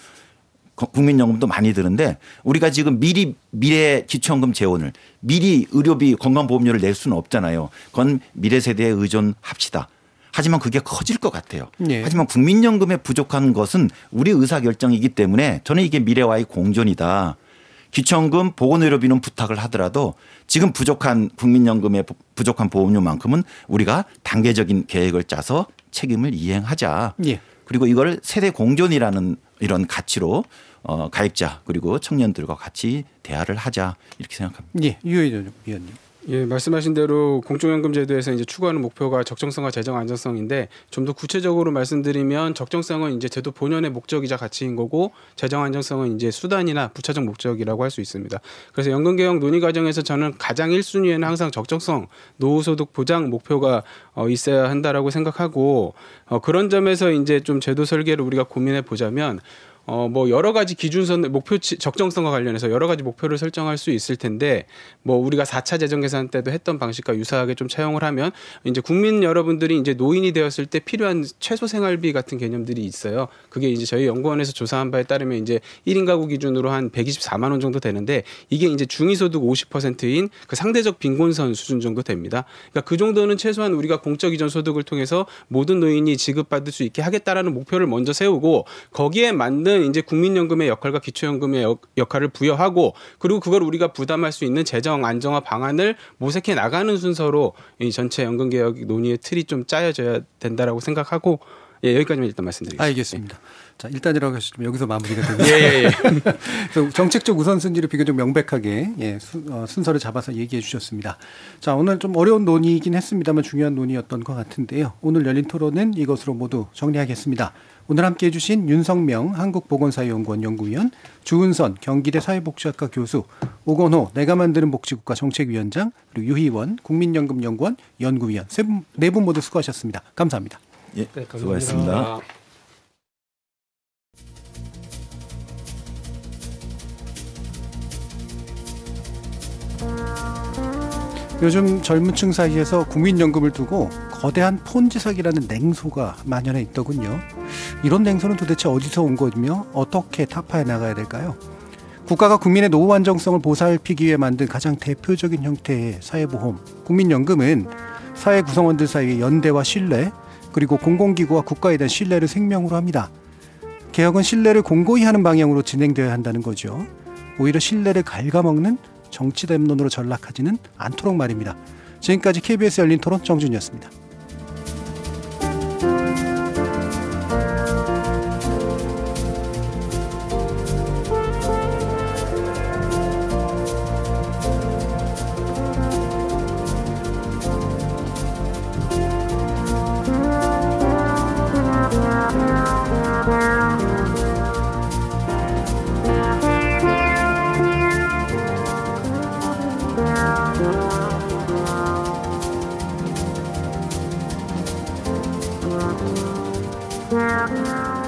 국민연금도 많이 드는데 우리가 지금 미래 기초연금 재원을 미리 의료비 건강보험료를 낼 수는 없잖아요. 그건 미래 세대에 의존합시다. 하지만 그게 커질 것 같아요. 네. 하지만 국민연금에 부족한 것은 우리 의사결정이기 때문에 저는 이게 미래와의 공존이다. 기초연금 보건의료비는 부탁을 하더라도 지금 부족한 국민연금의 부족한 보험료만큼은 우리가 단계적인 계획을 짜서 책임을 이행하자. 예. 그리고 이걸 세대 공존이라는 이런 가치로 가입자 그리고 청년들과 같이 대화를 하자 이렇게 생각합니다. 예, 유혜정 위원님. 예, 말씀하신 대로 공적연금 제도에서 이제 추구하는 목표가 적정성과 재정 안정성인데 좀 더 구체적으로 말씀드리면 적정성은 이제 제도 본연의 목적이자 가치인 거고 재정 안정성은 이제 수단이나 부차적 목적이라고 할 수 있습니다. 그래서 연금개혁 논의 과정에서 저는 가장 1순위에는 항상 적정성, 노후소득 보장 목표가 있어야 한다라고 생각하고 그런 점에서 이제 좀 제도 설계를 우리가 고민해 보자면 뭐 여러 가지 기준선 목표치 적정성과 관련해서 여러 가지 목표를 설정할 수 있을 텐데 뭐 우리가 4차 재정 계산 때도 했던 방식과 유사하게 좀 차용을 하면 이제 국민 여러분들이 이제 노인이 되었을 때 필요한 최소 생활비 같은 개념들이 있어요. 그게 이제 저희 연구원에서 조사한 바에 따르면 이제 1인 가구 기준으로 한 124만 원 정도 되는데 이게 이제 중위소득 50%인 그 상대적 빈곤선 수준 정도 됩니다. 그러니까 그 정도는 최소한 우리가 공적 이전 소득을 통해서 모든 노인이 지급받을 수 있게 하겠다라는 목표를 먼저 세우고 거기에 맞는 이제 국민연금의 역할과 기초연금의 역할을 부여하고 그리고 그걸 우리가 부담할 수 있는 재정 안정화 방안을 모색해 나가는 순서로 이 전체 연금개혁 논의의 틀이 좀 짜여져야 된다라고 생각하고 예, 여기까지만 일단 말씀드리겠습니다. 알겠습니다. 자, 일단이라고 하시면 여기서 마무리가 됩니다. 예. 그래서 정책적 우선순위를 비교적 명백하게 순서를 잡아서 얘기해 주셨습니다. 자, 오늘 좀 어려운 논의이긴 했습니다만 중요한 논의였던 것 같은데요. 오늘 열린 토론은 이것으로 모두 정리하겠습니다. 오늘 함께해 주신 윤성명 한국보건사회연구원 연구위원, 주은선 경기대 사회복지학과 교수, 오건호 내가 만드는 복지국가 정책위원장, 그리고 유희원 국민연금연구원 연구위원 네 분 모두 수고하셨습니다. 감사합니다. 예, 수고하셨습니다. 요즘 젊은 층 사이에서 국민연금을 두고 거대한 폰지 사기라는 냉소가 만연해 있더군요. 이런 냉소는 도대체 어디서 온 거며 어떻게 타파해 나가야 될까요? 국가가 국민의 노후 안정성을 보살피기 위해 만든 가장 대표적인 형태의 사회보험, 국민연금은 사회 구성원들 사이의 연대와 신뢰, 그리고 공공기구와 국가에 대한 신뢰를 생명으로 합니다. 개혁은 신뢰를 공고히 하는 방향으로 진행되어야 한다는 거죠. 오히려 신뢰를 갉아먹는 정치 담론으로 전락하지는 않도록 말입니다. 지금까지 KBS 열린 토론 정준이었습니다. Yeah.